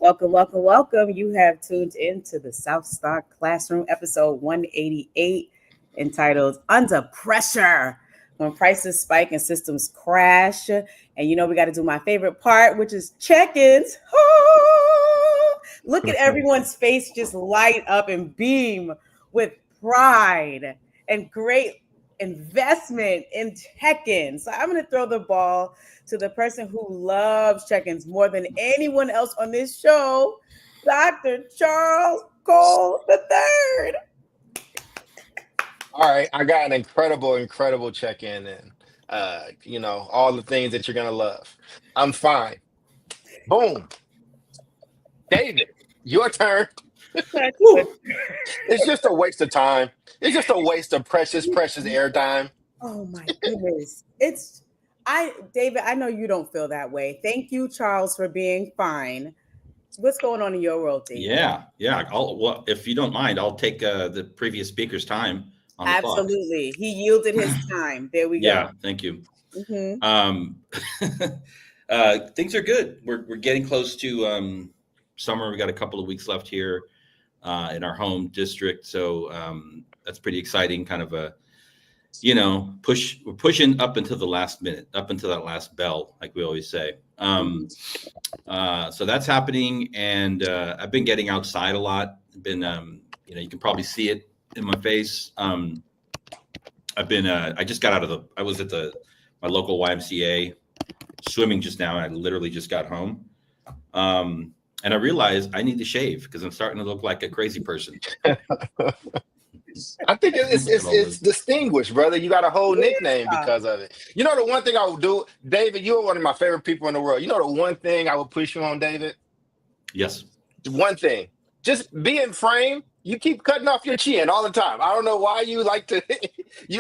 Welcome, welcome, welcome. You have tuned in to the South Star Classroom episode 188 entitled Under Pressure When Prices Spike and Systems Crash. And we got to do my favorite part, which is check ins. Look at everyone's face just light up and beam with pride and great investment in check-ins. So I'm going to throw the ball to the person who loves check-ins more than anyone else on this show, Dr. Charles Cole III. All right, I got an incredible check-in and all the things that you're gonna love. I'm fine. Boom. David, your turn. It's just a waste of time. It's just a waste of precious airtime. Oh my goodness. David, I know you don't feel that way. Thank you, Charles, for being fine. What's going on in your world, David? Yeah. Well, if you don't mind, I'll take the previous speaker's time on the clock. Absolutely. He yielded his time. There we go. Yeah, thank you. Things are good. We're getting close to summer. We got a couple of weeks left here in our home district. So that's pretty exciting. Kind of we're pushing up until the last minute, up until that last bell, like we always say. So that's happening. And I've been getting outside a lot. Been, you can probably see it in my face. I've been, I just got I was at my local YMCA swimming just now. And I literally just got home. And I realized I need to shave because I'm starting to look like a crazy person. I think it's distinguished, brother. You got a whole nickname because of it. You know the one thing I would do, David, you're one of my favorite people in the world. You know the one thing I would push you on, David? Yes. One thing. Just be in frame. You keep cutting off your chin all the time. I don't know why you like to be yeah.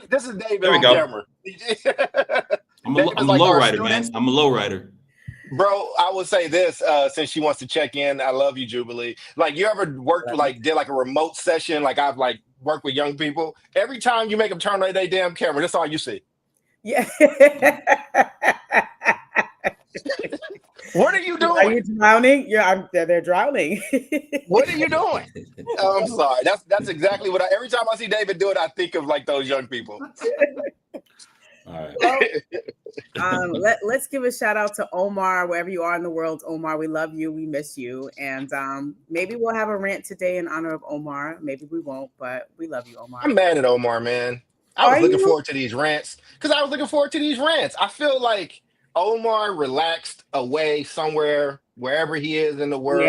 This is David there we on go. camera. I'm a low rider, man. I'm a low rider. Bro, I would say this, since she wants to check in. I love you, Jubilee. Like, you ever did a remote session? Like, I've worked with young people. Every time you make them turn on their damn camera, that's all you see. Yeah. What are you doing? Are you drowning? They're drowning. What are you doing? I'm sorry. That's exactly what every time I see David do it, I think of those young people. All right. Well, let's give a shout out to Omar, wherever you are in the world. Omar, we love you. We miss you. And maybe we'll have a rant today in honor of Omar. Maybe we won't, but we love you, Omar. I'm mad at Omar, man. I was looking forward to these rants I feel like Omar relaxed away somewhere, wherever he is in the world,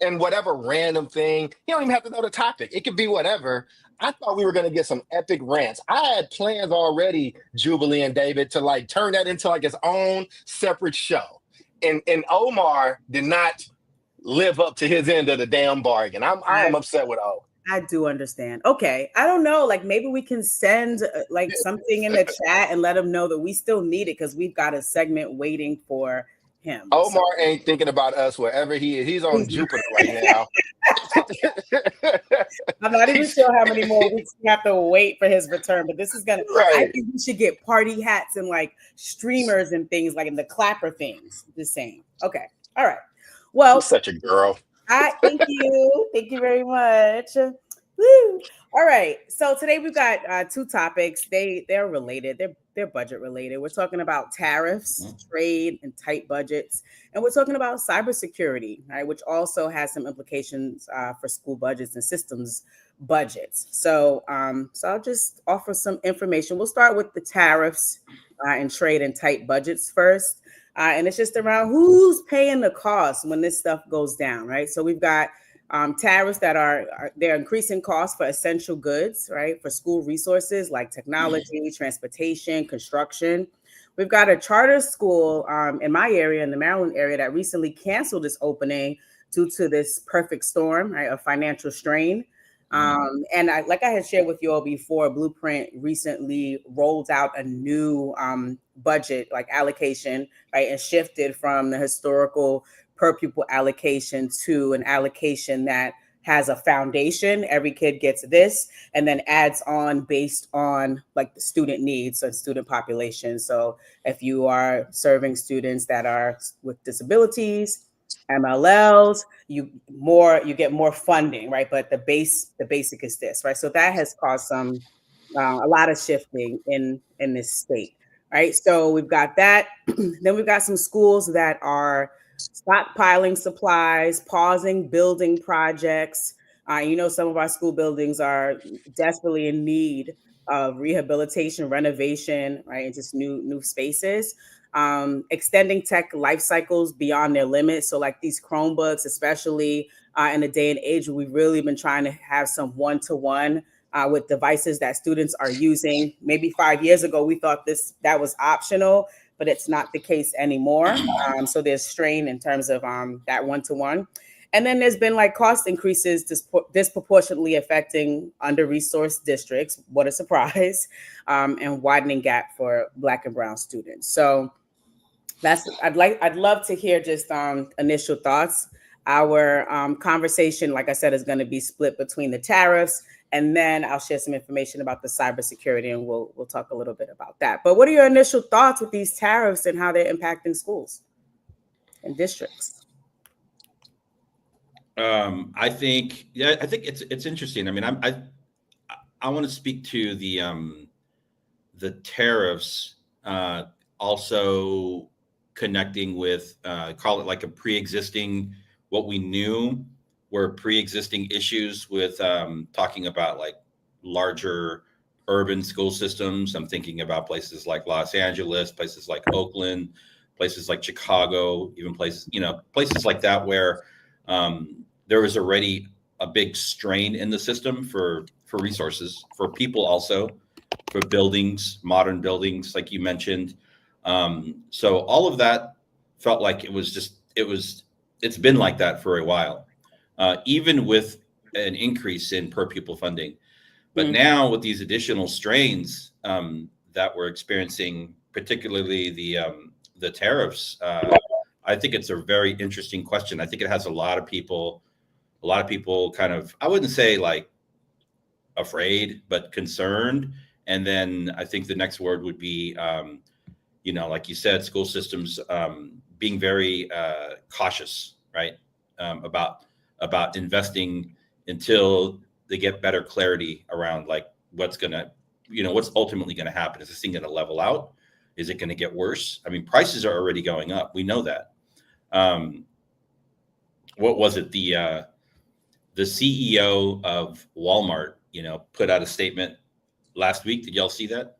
and whatever random thing. You don't even have to know the topic. It could be whatever. I thought we were going to get some epic rants. I had plans already, Jubilee and David, to turn that into its own separate show. And Omar did not live up to his end of the damn bargain. I am upset with O. I do understand. Okay. I don't know. Maybe we can send something in the chat and let him know that we still need it because we've got a segment waiting for him. Omar ain't thinking about us wherever he is. He's on Jupiter right now. I'm not even sure how many more weeks we have to wait for his return, but this is gonna. Right. I think we should get party hats and streamers and things in the clapper things. Just saying. Okay. All right. Well, you're such a girl. Thank you. Thank you very much. Woo. All right. So today we've got two topics. They're related. They're budget related. We're talking about tariffs, trade, and tight budgets, and we're talking about cybersecurity, right, which also has some implications for school budgets and systems budgets. So I'll just offer some information. We'll start with the tariffs and trade and tight budgets first. And it's just around who's paying the cost when this stuff goes down, right? So we've got tariffs that they're increasing costs for essential goods, right? For school resources like technology, transportation, construction. We've got a charter school in my area, in the Maryland area, that recently canceled its opening due to this perfect storm, right, of financial strain. And I had shared with you all before, Blueprint recently rolled out a new budget allocation, right, and shifted from the historical per pupil allocation to an allocation that has a foundation. Every kid gets this, and then adds on based on like the student needs or student population. So if you are serving students that are with disabilities, MLLs, you get more funding, right? But the basic is this, right? So that has caused some a lot of shifting in this state, right? So we've got that. Then we've got some schools that are stockpiling supplies, pausing building projects. Some of our school buildings are desperately in need of rehabilitation, renovation, right, and just new spaces. Extending tech life cycles beyond their limits. So like these Chromebooks, especially in the day and age, we've really been trying to have some one-to-one with devices that students are using. Maybe 5 years ago, we thought that was optional, but it's not the case anymore. So there's strain in terms of that one-to-one. And then there's been like cost increases disproportionately affecting under-resourced districts. What a surprise. And widening gap for Black and Brown students. So I'd love to hear just initial thoughts. Our conversation, like I said, is going to be split between the tariffs, and then I'll share some information about the cybersecurity, and we'll talk a little bit about that. But what are your initial thoughts with these tariffs and how they're impacting schools and districts? I think it's interesting. I mean, I want to speak to the tariffs, also connecting with call it like a pre-existing, what we knew were pre-existing issues with talking about like larger urban school systems. I'm thinking about places like Los Angeles, places like Oakland, places like Chicago, even places like that where there was already a big strain in the system for resources, for people also, for buildings, modern buildings, like you mentioned. So all of that felt like it's been like that for a while, even with an increase in per pupil funding. But now with these additional strains that we're experiencing, particularly the tariffs, I think it's a very interesting question. I think it has a lot of people kind of, I wouldn't say like afraid, but concerned. And then I think the next word would be, like you said, school systems being very cautious, right? About investing until they get better clarity around like what's ultimately going to happen. Is this thing going to level out? Is it going to get worse? I mean, prices are already going up. We know that. What was it? The CEO of Walmart, put out a statement last week. Did y'all see that?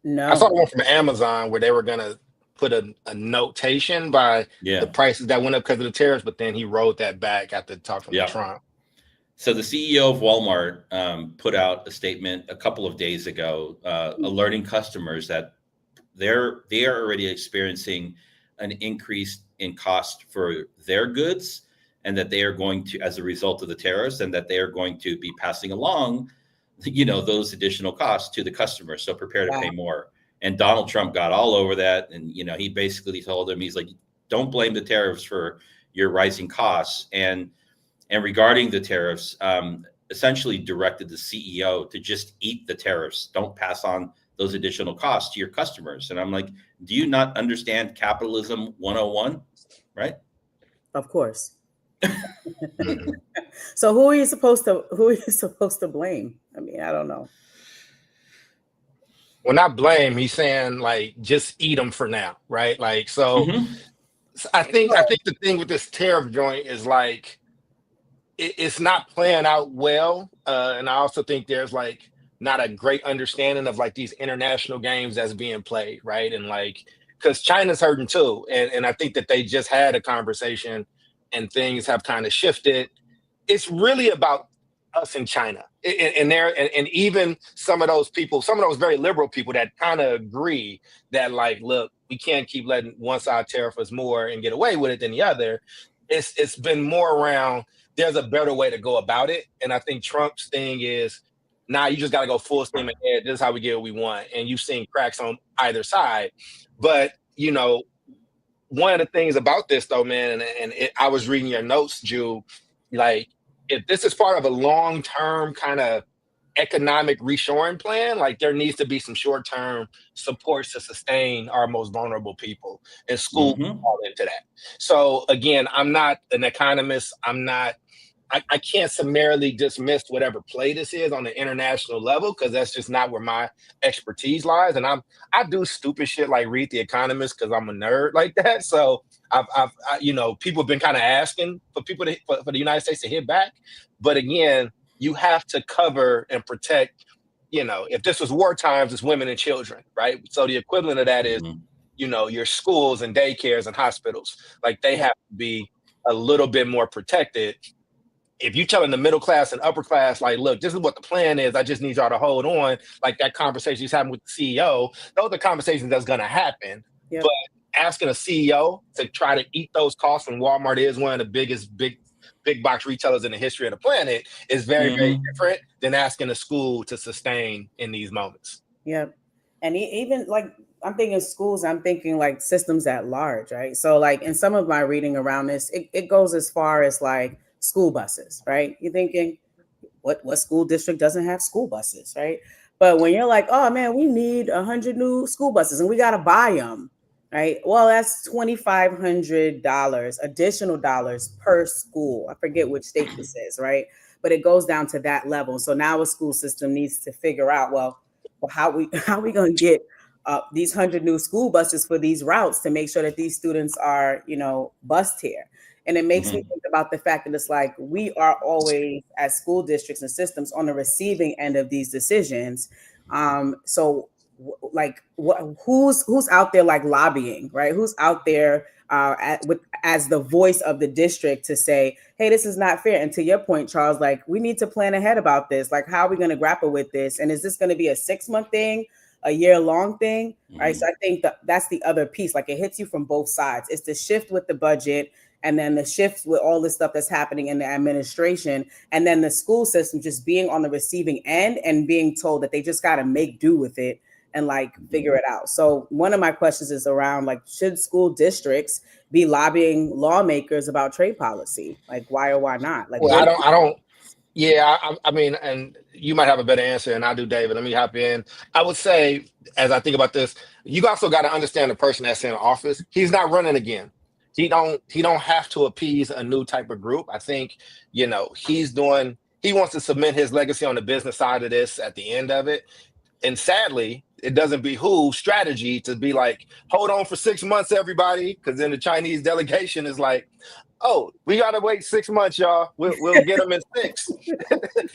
No. I saw one from Amazon where they were going to put a notation by the prices that went up because of the tariffs, but then he rolled that back after talking to Trump. So the CEO of Walmart put out a statement a couple of days ago, alerting customers that they are already experiencing an increase in cost for their goods, and that they are going to, as a result of the tariffs, and that they are going to be passing along, those additional costs to the customer. So prepare to pay more. And Donald Trump got all over that. And, he basically told him, he's like, don't blame the tariffs for your rising costs. And regarding the tariffs, essentially directed the CEO to just eat the tariffs. Don't pass on those additional costs to your customers. And I'm like, do you not understand capitalism 101? Right? Of course. So who are you supposed to blame? I mean, I don't know. Well, not blame. He's saying like just eat them for now, right? Like so. I think the thing with this tariff joint is like it's not playing out well, and I also think there's like not a great understanding of like these international games that's being played, right? And like because China's hurting too, and I think that they just had a conversation. And things have kind of shifted. It's really about us in China, and even some of those people, some of those very liberal people that kind of agree that like, look, we can't keep letting one side tariff us more and get away with it than the other. It's been more around. There's a better way to go about it, and I think Trump's thing is, you just got to go full steam ahead. This is how we get what we want, and you've seen cracks on either side, but one of the things about this though, man, and I was reading your notes, Ju, like if this is part of a long-term kind of economic reshoring plan, like there needs to be some short-term supports to sustain our most vulnerable people, and school fall into that. So again, I'm not an economist. I can't summarily dismiss whatever play this is on the international level, because that's just not where my expertise lies. And I do stupid shit like read The Economist because I'm a nerd like that. So people have been kind of asking for people for the United States to hit back. But again, you have to cover and protect. If this was war times, it's women and children, right? So the equivalent of that is, your schools and daycares and hospitals, like they have to be a little bit more protected. If you're telling the middle class and upper class, like, look, this is what the plan is, I just need y'all to hold on, like that conversation he's having with the CEO, those are conversations that's going to happen. Yep. But asking a CEO to try to eat those costs when Walmart is one of the biggest big box retailers in the history of the planet is very, very different than asking a school to sustain in these moments. Yeah. And even like, I'm thinking schools, I'm thinking like systems at large, right? So like in some of my reading around this, it goes as far as like school buses, right? You're thinking, what school district doesn't have school buses, right? But when you're like, oh man, we need 100 new school buses and we got to buy them, right? Well, that's $2,500 additional dollars per school. I forget which state this is, right? But it goes down to that level. So now a school system needs to figure out, well, how we going to get these 100 new school buses for these routes to make sure that these students are, bused here. And it makes me think about the fact that it's like we are always, as school districts and systems, on the receiving end of these decisions. So like who's out there like lobbying, right? Who's out there as the voice of the district to say, hey, this is not fair. And to your point, Charles, like we need to plan ahead about this. Like, how are we going to grapple with this? And is this going to be a 6-month thing, a year-long thing? Right. So I think that's the other piece. Like it hits you from both sides. It's the shift with the budget, and then the shifts with all the stuff that's happening in the administration, and then the school system just being on the receiving end and being told that they just got to make do with it and like figure it out. So one of my questions is around like, should school districts be lobbying lawmakers about trade policy? Like why or why not? Like, well, I don't. Yeah, I mean, and you might have a better answer than I do, David. Let me hop in. I would say, as I think about this, you also got to understand the person that's in office. He's not running again. He don't have to appease a new type of group. I think, he wants to cement his legacy on the business side of this at the end of it. And sadly, it doesn't behoove strategy to be like, hold on for 6 months, everybody. Because then the Chinese delegation is like, oh, we got to wait 6 months, y'all. We'll get them in 6.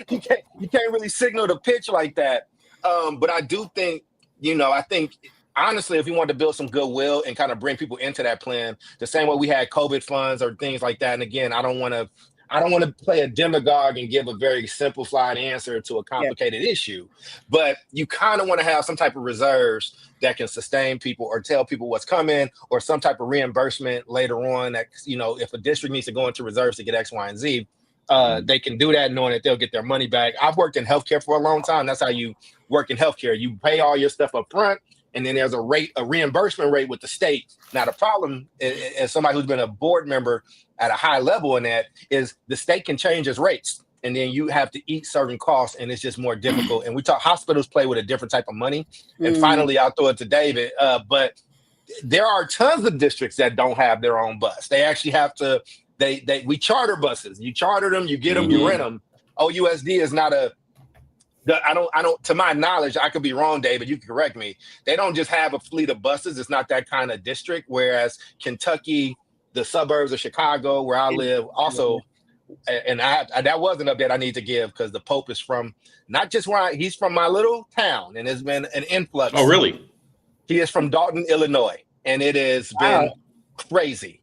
You can't really signal the pitch like that. But I do think, honestly, if we want to build some goodwill and kind of bring people into that plan, the same way we had COVID funds or things like that. And again, I don't want to play a demagogue and give a very simplified answer to a complicated issue, but you kind of want to have some type of reserves that can sustain people or tell people what's coming, or some type of reimbursement later on that, if a district needs to go into reserves to get X, Y, and Z, they can do that knowing that they'll get their money back. I've worked in healthcare for a long time. That's how you work in healthcare. You pay all your stuff up front, and then there's a reimbursement rate with the state. Now, the problem, as somebody who's been a board member at a high level in that, is the state can change its rates, and then you have to eat certain costs, and it's just more difficult. And we talk hospitals play with a different type of money. And finally, I'll throw it to David. But there are tons of districts that don't have their own bus. They actually have to. We charter buses. You charter them, you get them, you rent them. OUSD is not a. I don't. To my knowledge, I could be wrong, David. You can correct me. They don't just have a fleet of buses. It's not that kind of district. Whereas Kentucky, the suburbs of Chicago, where I live, also, and that was an update I need to give, because the Pope is from not just he's from my little town, and there's been an influx. Oh, really? He is from Dalton, Illinois, and it has been crazy.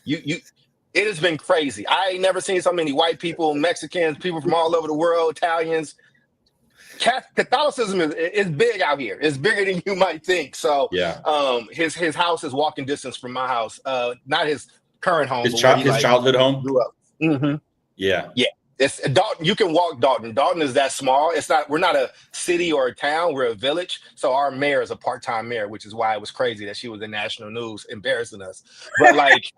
It has been crazy. I ain't never seen so many white people, Mexicans, people from all over the world, Italians. Catholicism is big out here. It's bigger than you might think. So his house is walking distance from my house. Not his current home. His childhood home? Grew up. Mm-hmm. Yeah. Yeah. It's Dalton. You can walk Dalton. Dalton is that small. It's not. We're not a city or a town. We're a village. So our mayor is a part-time mayor, which is why it was crazy that she was in national news embarrassing us. But like,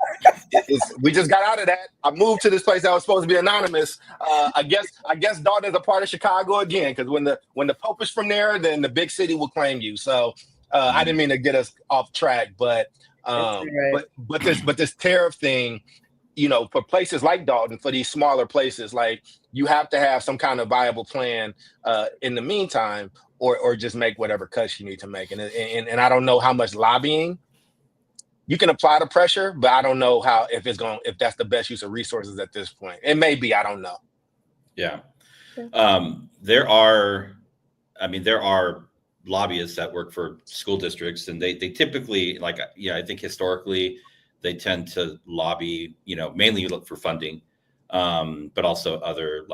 we just got out of that. I moved to this place that was supposed to be anonymous. I guess Dalton is a part of Chicago again, because when the Pope is from there, then the big city will claim you. So I didn't mean to get us off track, but this tariff thing. For places like Dalton, for these smaller places, like you have to have some kind of viable plan in the meantime, or just make whatever cuts you need to make. And I don't know how much lobbying you can apply the pressure, but I don't know if that's the best use of resources at this point. It may be, I don't know. Yeah. There are lobbyists that work for school districts, and they typically, I think historically, they tend to lobby, mainly look for funding, but also other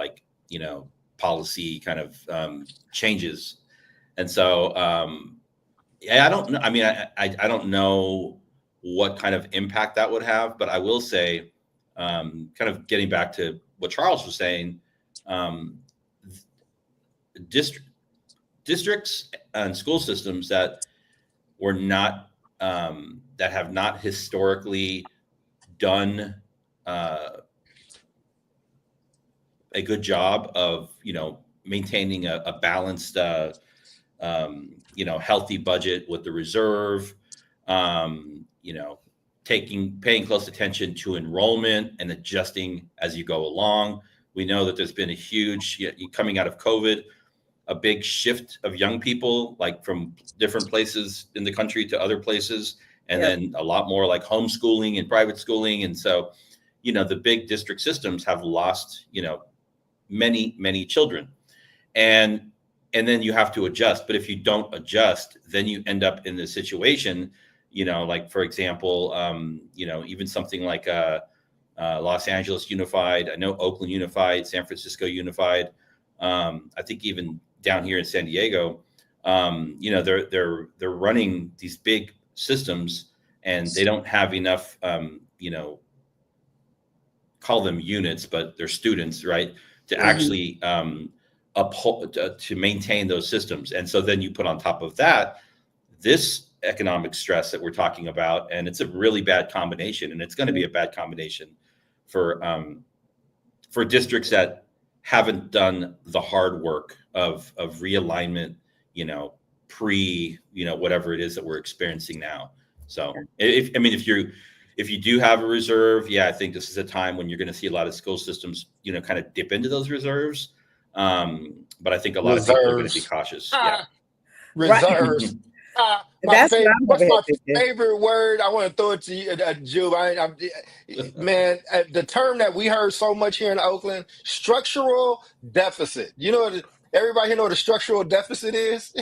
policy kind of changes. And so, I don't know. I mean, I don't know what kind of impact that would have, but I will say, kind of getting back to what Charles was saying, districts and school systems that were not that have not historically done a good job of maintaining a balanced healthy budget with the reserve, paying close attention to enrollment and adjusting as you go along. We know that there's been a huge, coming out of COVID, a big shift of young people, like from different places in the country to other places. And then a lot more like homeschooling and private schooling. And so, the big district systems have lost, many, many children. And then you have to adjust. But if you don't adjust, then you end up in the situation, like, for example, even something like Los Angeles Unified, I know Oakland Unified, San Francisco Unified. I think even down here in San Diego, they're running these big systems, and they don't have enough, call them units, but they're students, right, to actually uphold, to maintain those systems. And so then you put on top of that this economic stress that we're talking about, and it's a really bad combination, and it's going to be a bad combination for districts that haven't done the hard work of realignment, whatever it is that we're experiencing now. So if you do have a reserve, I think this is a time when you're going to see a lot of school systems, kind of dip into those reserves. But I think a lot of people are going to be cautious. Reserves. What's my favorite word? I want to throw it to you, Juve. Man, the term that we heard so much here in Oakland, structural deficit. Everybody here know what a structural deficit is?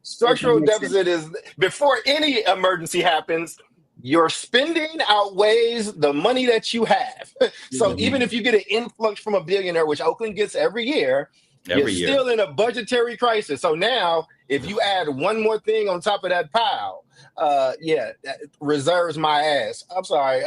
Structural deficit is before any emergency happens, your spending outweighs the money that you have. So even if you get an influx from a billionaire, which Oakland gets every year, you're still in a budgetary crisis. So now, if you add one more thing on top of that pile, that reserves my ass. I'm sorry.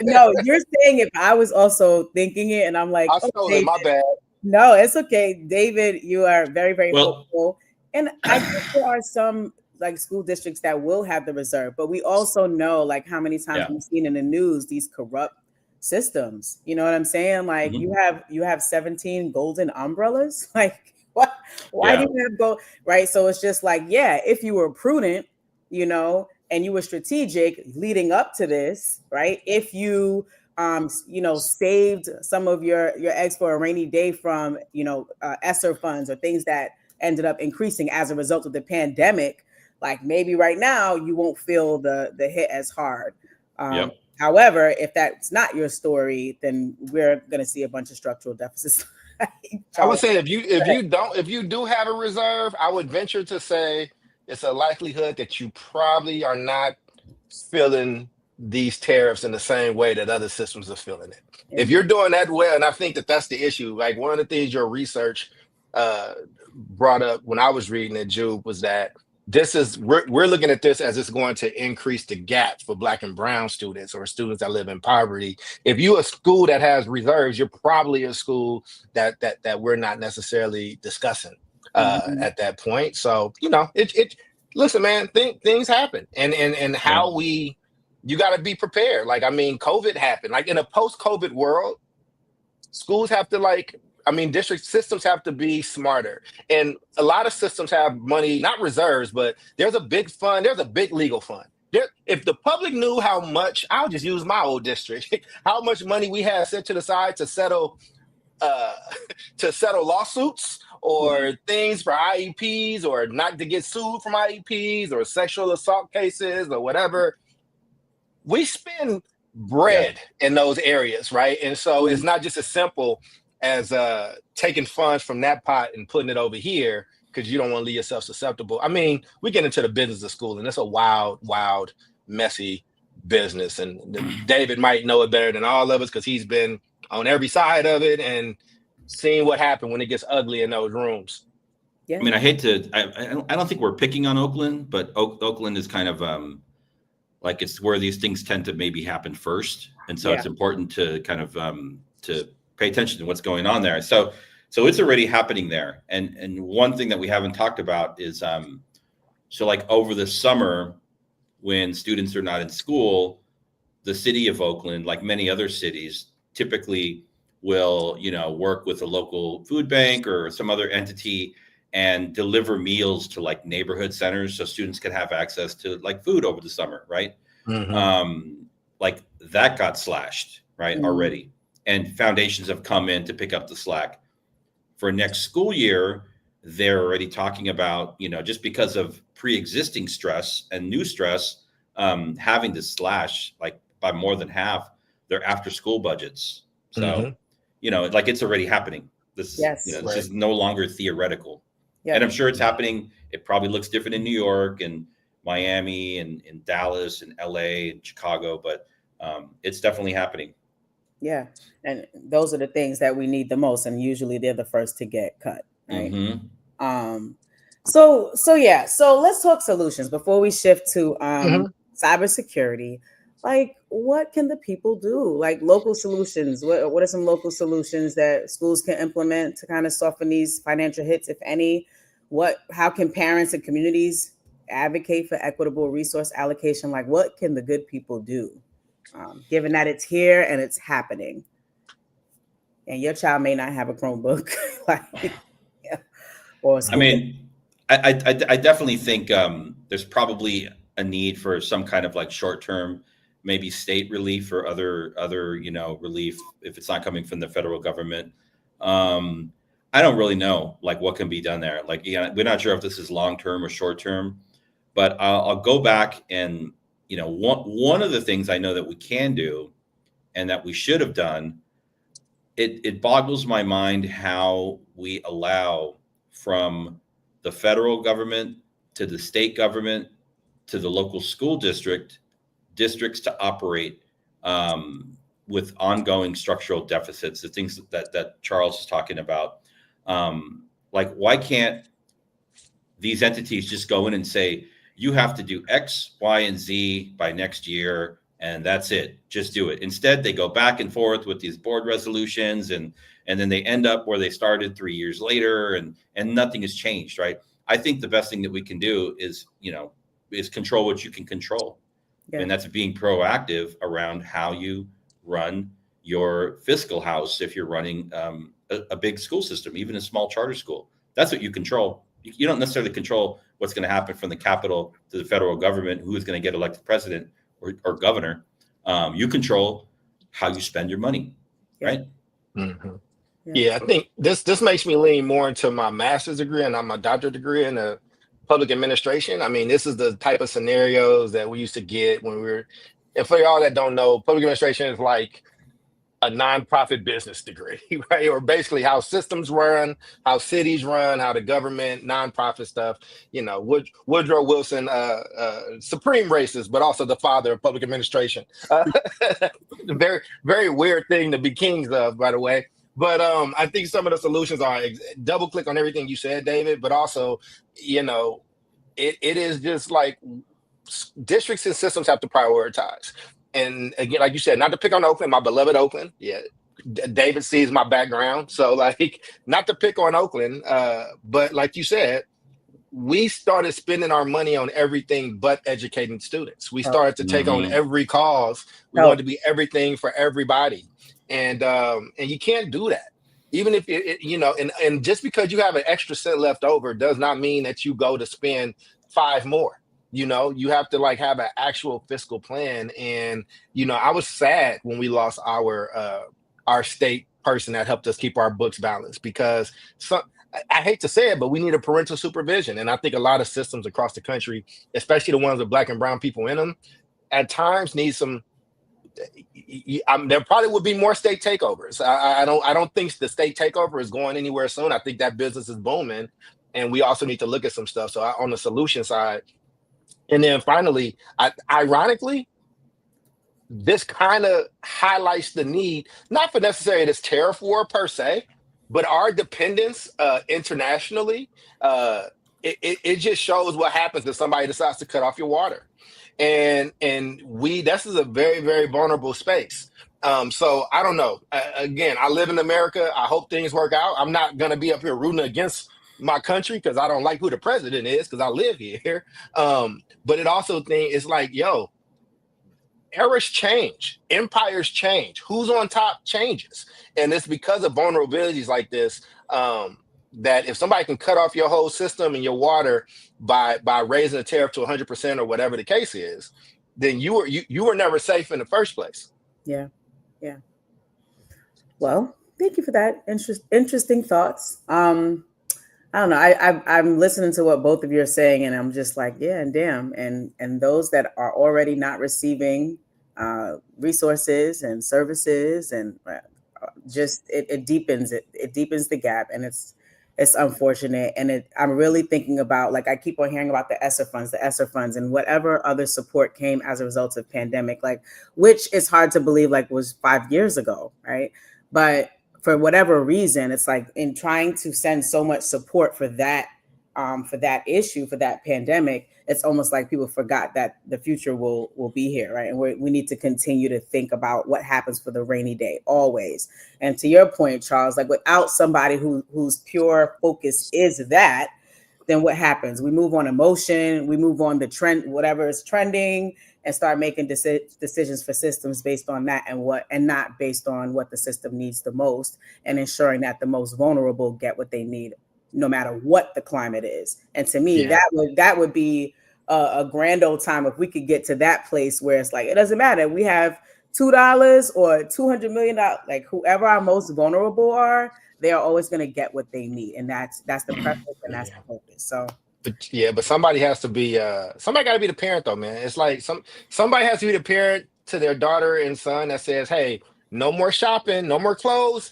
No, you're saying if I was also thinking it, and I'm like, I stole it. My bad. No, it's okay, David. You are very, very helpful. And I think there are some like school districts that will have the reserve, but we also know like how many times we've seen in the news these corrupt systems. You know what I'm saying? Like you have 17 golden umbrellas. Like what? Why do you have gold? Right. So it's just like, if you were prudent, and you were strategic leading up to this, right? If you saved some of your eggs for a rainy day from, ESSER funds or things that ended up increasing as a result of the pandemic, like maybe right now you won't feel the hit as hard. However, if that's not your story, then we're going to see a bunch of structural deficits. I would say if you do have a reserve, I would venture to say it's a likelihood that you probably are not feeling these tariffs in the same way that other systems are feeling it. If you're doing that well, and I think that that's the issue. Like one of the things your research brought up when I was reading it, Jude, was that we're looking at this as it's going to increase the gap for Black and brown students or students that live in poverty. If you're a school that has reserves, you're probably a school that we're not necessarily discussing at that point. So it listen, man, things happen, and how you got to be prepared. Like, I mean, COVID happened. Like, in a post-COVID world, schools have to district systems have to be smarter. And a lot of systems have money, not reserves, but there's a big fund. There's a big legal fund. If the public knew how much, I'll just use my old district, how much money we had set to the side to settle lawsuits or things for IEPs, or not to get sued from IEPs, or sexual assault cases or whatever. We spend bread in those areas, right? And so it's not just as simple as taking funds from that pot and putting it over here, because you don't want to leave yourself susceptible. I mean, we get into the business of school, and it's a wild, messy business. And David might know it better than all of us, because he's been on every side of it and seen what happened when it gets ugly in those rooms. Yeah. I mean, I don't think we're picking on Oakland, but Oakland is kind of like, it's where these things tend to maybe happen first. And so it's important to kind of to pay attention to what's going on there. So it's already happening there. And one thing that we haven't talked about is, so like over the summer, when students are not in school, the city of Oakland, like many other cities, typically will, work with a local food bank or some other entity and deliver meals to like neighborhood centers, so students can have access to like food over the summer, right? Mm-hmm. Like that got slashed, right, already. And foundations have come in to pick up the slack. For next school year, they're already talking about, just because of pre-existing stress and new stress, having to slash like by more than half their after-school budgets. So, like it's already happening. This is no longer theoretical. Yeah. And I'm sure it's happening. It probably looks different in New York and Miami and in Dallas and LA and Chicago, but it's definitely happening. Yeah. And those are the things that we need the most. And usually they're the first to get cut. Right. Mm-hmm. So let's talk solutions before we shift to cybersecurity. Like, what can the people do? Like local solutions. What are some local solutions that schools can implement to kind of soften these financial hits, if any? How can parents and communities advocate for equitable resource allocation? Like, what can the good people do, given that it's here and it's happening? And your child may not have a Chromebook. I mean, I definitely think there's probably a need for some kind of like short-term, maybe state relief or other relief if it's not coming from the federal government. I don't really know like what can be done there. Like, we're not sure if this is long-term or short-term, but I'll go back and, one of the things I know that we can do and that we should have done, it boggles my mind how we allow from the federal government to the state government to the local school districts to operate with ongoing structural deficits, the things that Charles is talking about. Like, why can't these entities just go in and say, you have to do X, Y, and Z by next year, and that's it. Just do it. Instead, they go back and forth with these board resolutions, and then they end up where they started 3 years later, and nothing has changed, right? I think the best thing that we can do is control what you can control. Yeah. And that's being proactive around how you run your fiscal house. If you're running a big school system, even a small charter school, that's what you control. You don't necessarily control what's going to happen from the Capitol to the federal government, who is going to get elected president or governor. You control how you spend your money, right? Mm-hmm. Yeah, I think this makes me lean more into my master's degree and not my doctorate degree in public administration. I mean, this is the type of scenarios that we used to get when we were, and for y'all that don't know, public administration is like a nonprofit business degree, right? Or basically how systems run, how cities run, how the government, nonprofit stuff, Woodrow Wilson, supreme racist, but also the father of public administration. Very, very weird thing to be kings of, by the way. But I think some of the solutions are double click on everything you said, David, but also, it is just like districts and systems have to prioritize. And again, like you said, not to pick on Oakland, my beloved Oakland. Yeah, David sees my background, so like not to pick on Oakland, but like you said, we started spending our money on everything but educating students. We started to take on every cause. We wanted to be everything for everybody, and you can't do that. Even if and just because you have an extra cent left over does not mean that you go to spend 5 more. You have to like have an actual fiscal plan. And I was sad when we lost our state person that helped us keep our books balanced, because I hate to say it, but we need a parental supervision. And I think a lot of systems across the country, especially the ones with Black and brown people in them, at times need some. There probably would be more state takeovers. I don't think the state takeover is going anywhere soon. I think that business is booming, and we also need to look at some stuff. So on the solution side, and then finally, ironically, this kind of highlights the need, not for necessarily this tariff war per se, but our dependence internationally. It just shows what happens if somebody decides to cut off your water. And this is a very, very vulnerable space. So I don't know. Again, I live in America. I hope things work out. I'm not going to be up here rooting against my country because I don't like who the president is, because I live here. But it also it's like, eras change, empires change, who's on top changes. And it's because of vulnerabilities like this, that if somebody can cut off your whole system and your water by raising the tariff to 100% or whatever the case is, then you were never safe in the first place. Yeah. Well, thank you for that. Interesting thoughts. I don't know. I'm listening to what both of you are saying, and I'm just like, yeah, and damn. And those that are already not receiving resources and services, and just it deepens the gap, and it's unfortunate. And I'm really thinking about, like, I keep on hearing about the ESSER funds, and whatever other support came as a result of pandemic, like, which is hard to believe, like, was 5 years ago, right? But for whatever reason, it's like, in trying to send so much support for that issue, for that pandemic, it's almost like people forgot that the future will be here, right? And we need to continue to think about what happens for the rainy day, always. And to your point, Charles, like, without somebody whose pure focus is that, then what happens? We move on emotion, we move on the trend, whatever is trending, and start making decisions for systems based on that, and not based on what the system needs the most, and ensuring that the most vulnerable get what they need, no matter what the climate is. And to me, that would be a grand old time if we could get to that place where it's like, it doesn't matter. We have $2 or $200 million, like, whoever our most vulnerable are, they are always going to get what they need. And that's the preference, and that's the focus. So. But somebody has to be somebody got to be the parent, though, man. It's like somebody has to be the parent to their daughter and son that says, hey, no more shopping, no more clothes,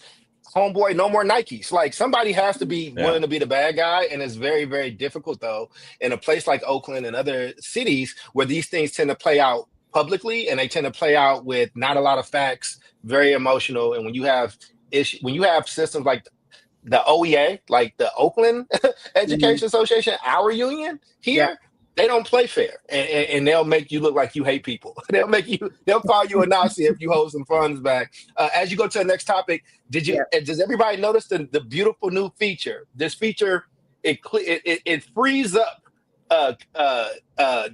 homeboy, no more Nikes. Like, somebody has to be willing to be the bad guy. And it's very, very difficult, though, in a place like Oakland and other cities where these things tend to play out publicly, and they tend to play out with not a lot of facts, very emotional. And when you have systems like the OEA, like the Oakland Education Association, our union here, they don't play fair, and they'll make you look like you hate people. They'll call you a Nazi if you hold some funds back. As you go to the next topic, does everybody notice the beautiful new feature? This feature, it frees up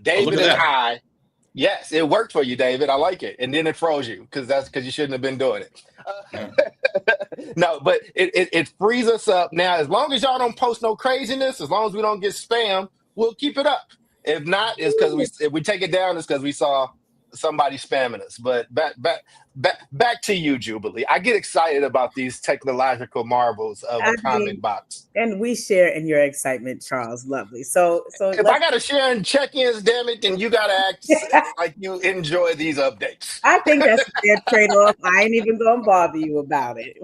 David and I. Yes, it worked for you, David. I like it. And then it froze you because you shouldn't have been doing it. No, but it frees us up. Now, as long as y'all don't post no craziness, as long as we don't get spam, we'll keep it up. If not, it's because if we take it down, it's because we saw somebody spamming us. But back to you, Jubilee. I get excited about these technological marvels of a comment box. And we share in your excitement, Charles. Lovely. So if I gotta share in check-ins, damn it, then you gotta act like you enjoy these updates. I think that's a fair trade-off. I ain't even gonna bother you about it.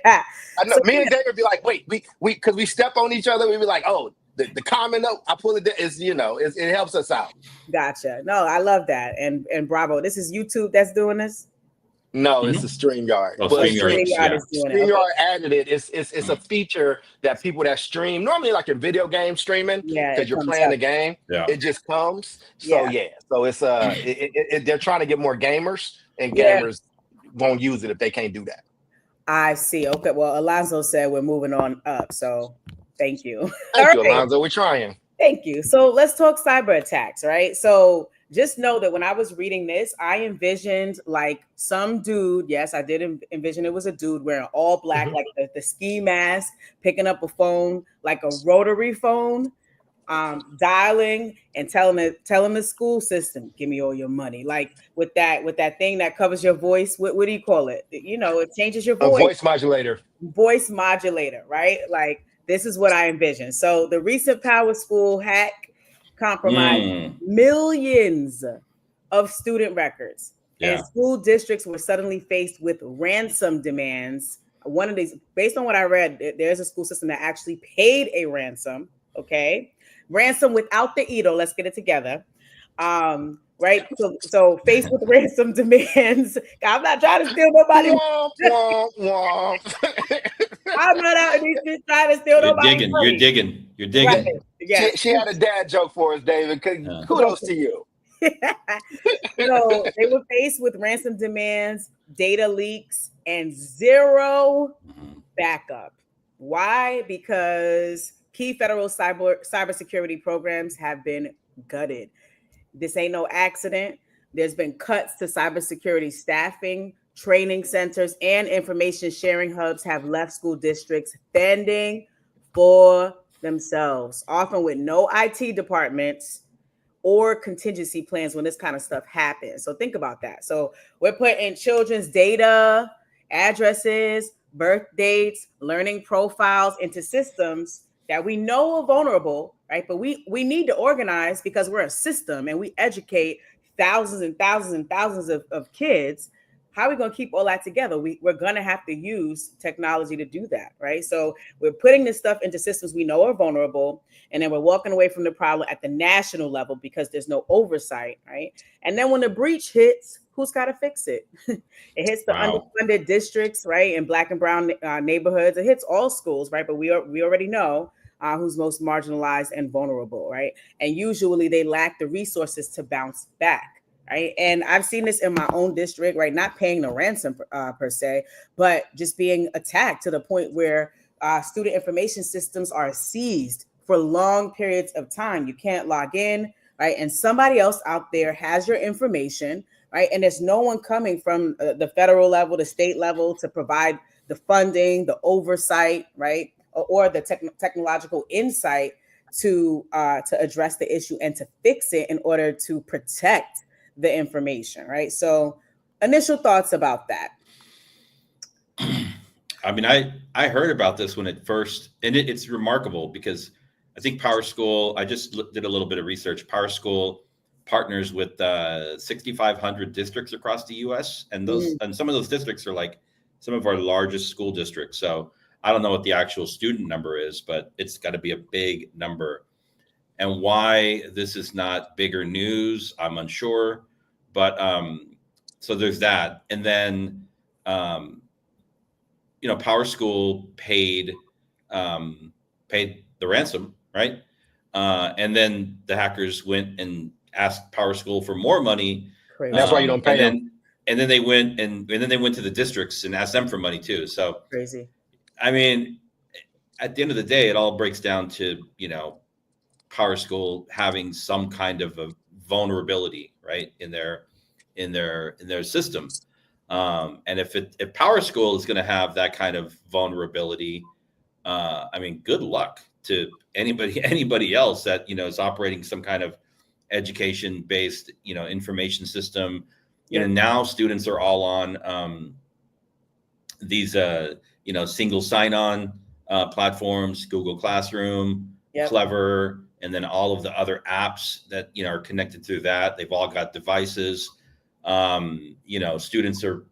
I know. Me and David be like, wait, we because we step on each other, we be like, oh, the comment up, I pull it down, it helps us out. Gotcha. No, I love that. And bravo. This is YouTube that's doing this? No, it's a StreamYard. Oh, But StreamYard is doing StreamYard added it. It's a feature that people that stream normally like in video game streaming Yeah, because it you're comes playing up. the game. Yeah. It just comes. So so it's they're trying to get more gamers, and gamers won't use it if they can't do that. I see. Okay. Well, Alonzo said we're moving on up. So thank you. Thank you, Alonzo. We're trying. Thank you. So let's talk cyber attacks, right? So just know that when I was reading this, I envisioned like some dude. Yes, I did envision it was a dude wearing all black, like the ski mask, picking up a phone, like a rotary phone, dialing and telling the school system, give me all your money. Like with that thing that covers your voice. What do you call it? You know, it changes your voice. A voice modulator. Voice modulator, right? Like this is what I envision. So the recent Power School hack compromised millions of student records, and school districts were suddenly faced with ransom demands. One of these, based on what I read, there's a school system that actually paid a ransom. Okay, ransom without the EDO. Let's get it together. Right. So faced with ransom demands, I'm not trying to steal nobody. I'm not out in these streets trying to steal nobody. You're digging. Right. Yeah. She had a dad joke for us, David. Kudos to you. So they were faced with ransom demands, data leaks, and zero backup. Why? Because key federal cybersecurity programs have been gutted. This ain't no accident. There's been cuts to cybersecurity staffing, training centers, and information sharing hubs have left school districts fending for themselves, often with no IT departments or contingency plans when this kind of stuff happens. So think about that. So we're putting children's data, addresses, birth dates, learning profiles into systems that we know are vulnerable, right? But we need to organize because we're a system and we educate thousands and thousands and thousands of kids. How are we going to keep all that together? We're going to have to use technology to do that, right? So we're putting this stuff into systems we know are vulnerable, and then we're walking away from the problem at the national level because there's no oversight, right? And then when the breach hits, who's got to fix it? It hits the underfunded districts, right? In Black and brown neighborhoods. It hits all schools, right? But we already know who's most marginalized and vulnerable, right? And usually they lack the resources to bounce back, right? And I've seen this in my own district, right? Not paying the ransom per se, but just being attacked to the point where student information systems are seized for long periods of time. You can't log in, right? And somebody else out there has your information, right? And there's no one coming from the federal level, the state level to provide the funding, the oversight, right? Or the technological insight to address the issue and to fix it in order to protect the information, right? So initial thoughts about that. I mean, I heard about this when it first, and it's remarkable because I think Power School, I just did a little bit of research. Power School partners with 6,500 districts across the US. And and some of those districts are like some of our largest school districts. So I don't know what the actual student number is, but it's got to be a big number. And why this is not bigger news, I'm unsure. But so there's that. And then, Power School paid the ransom, right? And then the hackers went and asked Power School for more money. That's why you don't pay them. And then they went and then they went to the districts and asked them for money too. So crazy. I mean, at the end of the day, it all breaks down to, Power School having some kind of a vulnerability, right, in their system. And if Power School is going to have that kind of vulnerability, I mean, good luck to anybody else that, is operating some kind of education-based, information system. Now students are all on these, single sign-on platforms, Google Classroom, Clever, and then all of the other apps that, are connected through that. They've all got devices. Students are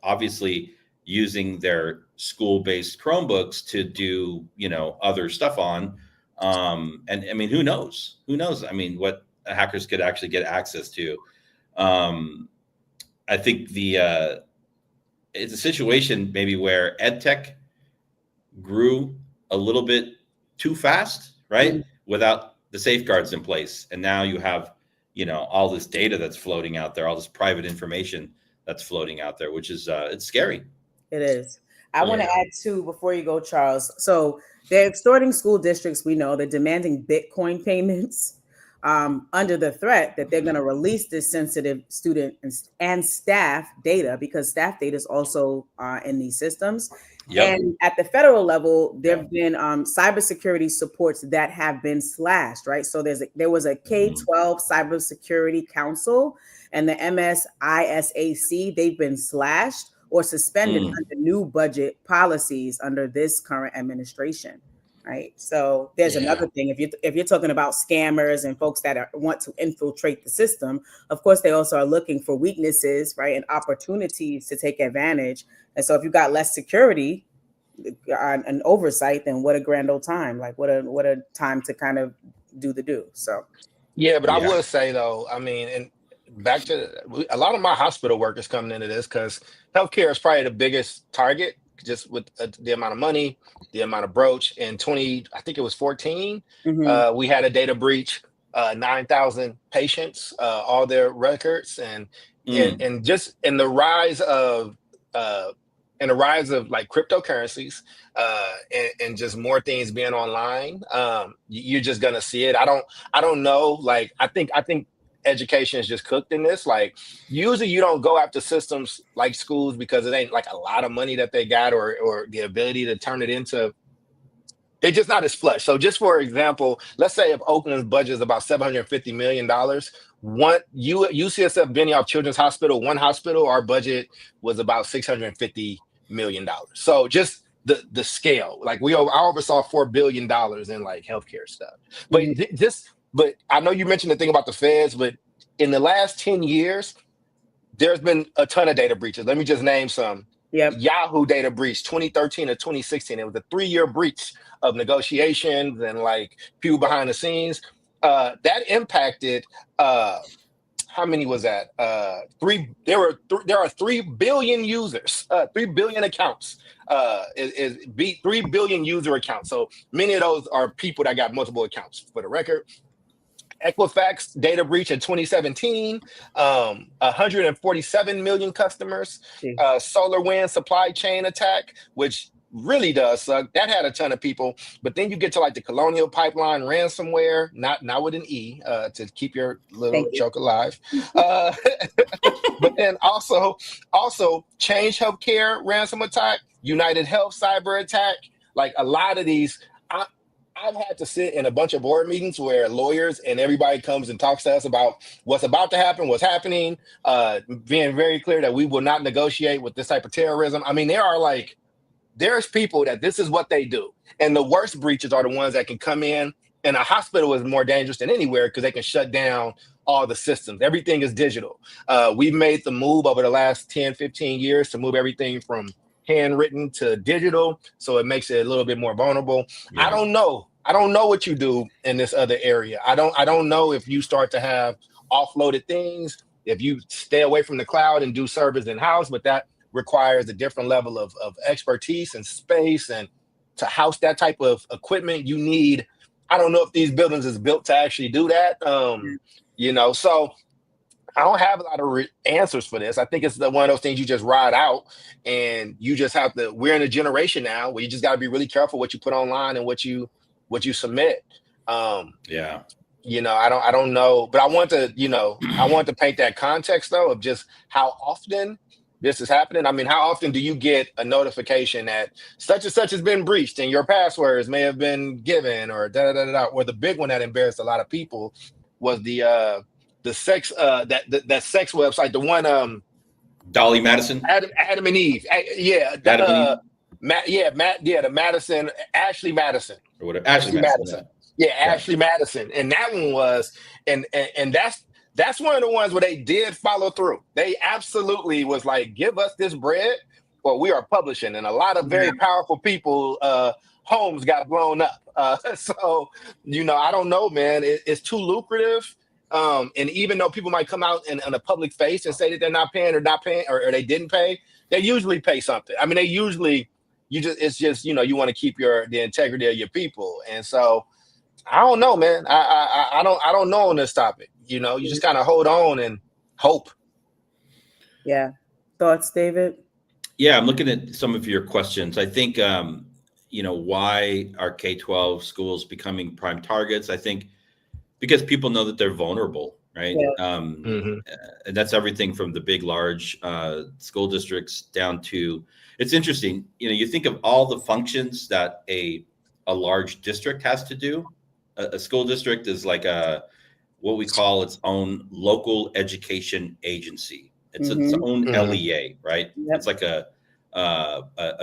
obviously using their school-based Chromebooks to do, other stuff on. And I mean, who knows? I mean, what hackers could actually get access to. I think the it's a situation maybe where ed tech grew a little bit too fast, right? Mm-hmm. Without the safeguards in place. And now you have, all this data that's floating out there, all this private information that's floating out there, which is, it's scary. It is. I want to add too, before you go, Charles. So they're extorting school districts. We know they're demanding Bitcoin payments under the threat that they're going to release this sensitive student and staff data, because staff data is also in these systems. Yep. And at the federal level, there have been cybersecurity supports that have been slashed, right? So there was a K-12 Cybersecurity Council and the MSISAC. They've been slashed or suspended under new budget policies under this current administration, right? So there's another thing. If you're talking about scammers and folks that want to infiltrate the system, of course, they also are looking for weaknesses, right, and opportunities to take advantage. And so if you've got less security and oversight, then what a grand old time. Like what a time to kind of do the do. So. Yeah, but I will say though, I mean, and back to a lot of my hospital workers coming into this because healthcare is probably the biggest target, just with the amount of money, the amount of broach. In 2014, we had a data breach, 9,000 patients, all their records, and just in the rise of like cryptocurrencies and just more things being online, you're just gonna see it. I don't know. Like I think education is just cooked in this. Like usually you don't go after systems like schools because it ain't like a lot of money that they got or the ability to turn it into. They're just not as flush. So just for example, let's say if Oakland's budget is about $750 million, UCSF Benioff Children's Hospital, one hospital, our budget was about $650 million. So just the scale, like I oversaw $4 billion in like healthcare stuff. But But I know you mentioned the thing about the feds, but in the last 10 years, there's been a ton of data breaches. Let me just name some. Yep. Yahoo data breach, 2013 to 2016. It was a 3-year breach of negotiations and like people behind the scenes. That impacted, how many was that? There are 3 billion users, 3 billion accounts. Beat 3 billion user accounts. So many of those are people that got multiple accounts, for the record. Equifax data breach in 2017, 147 million customers. SolarWinds supply chain attack, which really does suck. That had a ton of people. But then you get to like the Colonial Pipeline ransomware, not with an E, to keep your little joke alive. But then also Change Healthcare ransom attack, United Health cyber attack. Like a lot of these, I've had to sit in a bunch of board meetings where lawyers and everybody comes and talks to us about what's about to happen, what's happening, being very clear that we will not negotiate with this type of terrorism. I mean, there's people that this is what they do. And the worst breaches are the ones that can come in, and a hospital is more dangerous than anywhere because they can shut down all the systems. Everything is digital. We've made the move over the last 10, 15 years to move everything from handwritten to digital. So it makes it a little bit more vulnerable. Yeah. I don't know what you do in this other area. I don't know if you start to have offloaded things, if you stay away from the cloud and do servers in-house, but that requires a different level of expertise and space. And to house that type of equipment, you need, I don't know if these buildings is built to actually do that. So I don't have a lot of answers for this. I think it's one of those things you just ride out, and you just have to, we're in a generation now where you just got to be really careful what you put online and what you submit. I don't know, but I want to paint that context though of just how often this is happening. I mean, how often do you get a notification that such and such has been breached and your passwords may have been given, or or the big one that embarrassed a lot of people was the sex that sex website, the one Dolly Madison, Adam and Eve, the Madison, Ashley Madison. Or whatever. Ashley Madison. Yeah, Ashley Madison. And that one was, and that's one of the ones where they did follow through. They absolutely was like, give us this bread or we are publishing. And a lot of very powerful people, homes got blown up. So, I don't know, man. It's too lucrative. And even though people might come out in a public face and say that they're not paying or they didn't pay, they usually pay something. I mean, it's just, you know, you want to keep the integrity of your people. And so I don't know, man. I don't know on this topic. You know, you just kind of hold on and hope. Yeah. Thoughts, David? Yeah, I'm looking at some of your questions. I think, you know, why are K-12 schools becoming prime targets? I think because people know that they're vulnerable, right? Yeah. And that's everything from the big, large school districts down to, it's interesting, you know, you think of all the functions that a large district has to do. A school district is like what we call its own local education agency. It's its own LEA, right? Yep. It's like a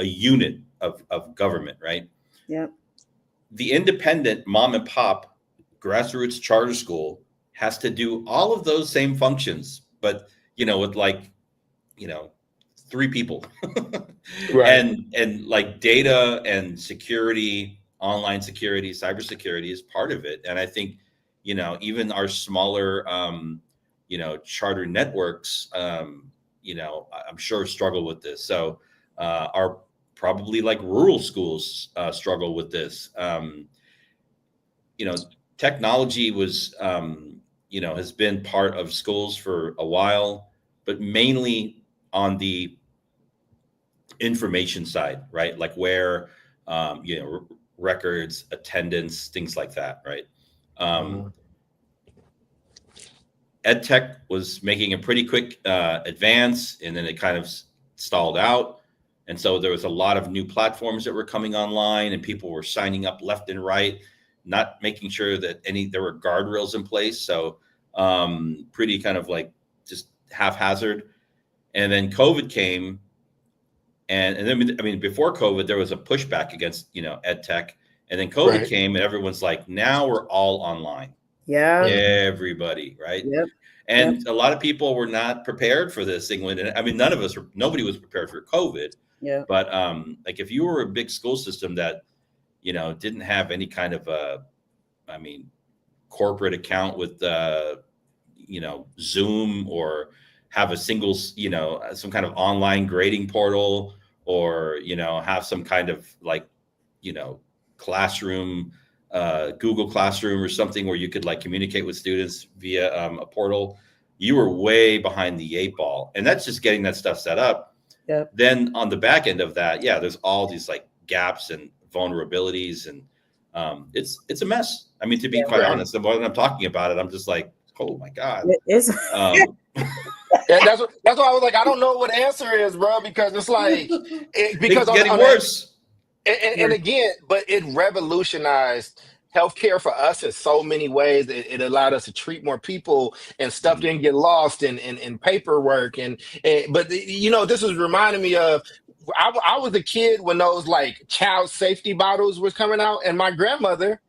unit of government, right? Yep. The independent mom and pop grassroots charter school has to do all of those same functions, but, you know, with like, you know, 3 people. Right. And like data and security, online security, cybersecurity is part of it. And I think, you know, even our smaller, you know, charter networks, you know, I'm sure struggle with this. So our probably like rural schools struggle with this. You know, technology was, you know, has been part of schools for a while, but mainly on the information side, right? Like where, you know, records, attendance, things like that, right? Ed tech was making a pretty quick advance, and then it kind of stalled out. And so there was a lot of new platforms that were coming online, and people were signing up left and right, not making sure that there were guardrails in place. So pretty kind of like just haphazard. And then COVID came, and then, I mean, before COVID, there was a pushback against, you know, ed tech. And then COVID came, and everyone's like, now we're all online. Yeah. Everybody, right? Yep. And a lot of people were not prepared for this thing. I mean, nobody was prepared for COVID. Yeah. But like if you were a big school system that, you know, didn't have any kind of I mean, corporate account with, you know, Zoom, or have a single, you know, some kind of online grading portal, or, you know, have some kind of like, you know, classroom, Google Classroom or something where you could like communicate with students via a portal, you were way behind the 8 ball. And that's just getting that stuff set up. Yep. Then on the back end of that, yeah, there's all these like gaps and vulnerabilities, and it's a mess. I mean, to be quite honest, when I'm talking about it, I'm just like, oh my God. It is. And that's why I was like, I don't know what the answer is, bro, because it's like because it's getting worse. And again, but it revolutionized healthcare for us in so many ways. It allowed us to treat more people, and stuff didn't get lost in paperwork. But you know, this was reminding me of, I was a kid when those like child safety bottles was coming out, and my grandmother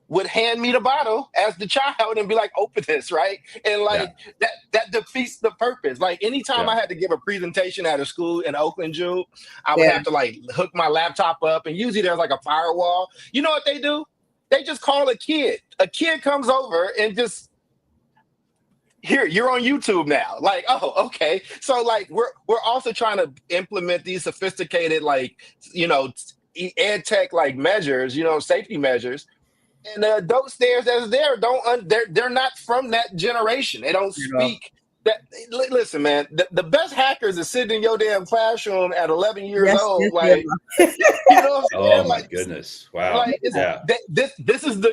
would hand me the bottle as the child and be like, open this, right? And like that defeats the purpose. Like anytime I had to give a presentation at a school in Oakland, Jude, I would have to like hook my laptop up, and usually there's like a firewall. You know what they do? They just call a kid. A kid comes over and just, here, you're on YouTube now. Like, oh, okay. So like we're also trying to implement these sophisticated, like, you know, ed tech like measures, you know, safety measures. And the adults that's there they're not from that generation. They don't speak that. Listen, man, the best hackers are sitting in your damn classroom at 11 years old. Like, you know what I'm saying? Oh my goodness. Wow. Like, this is the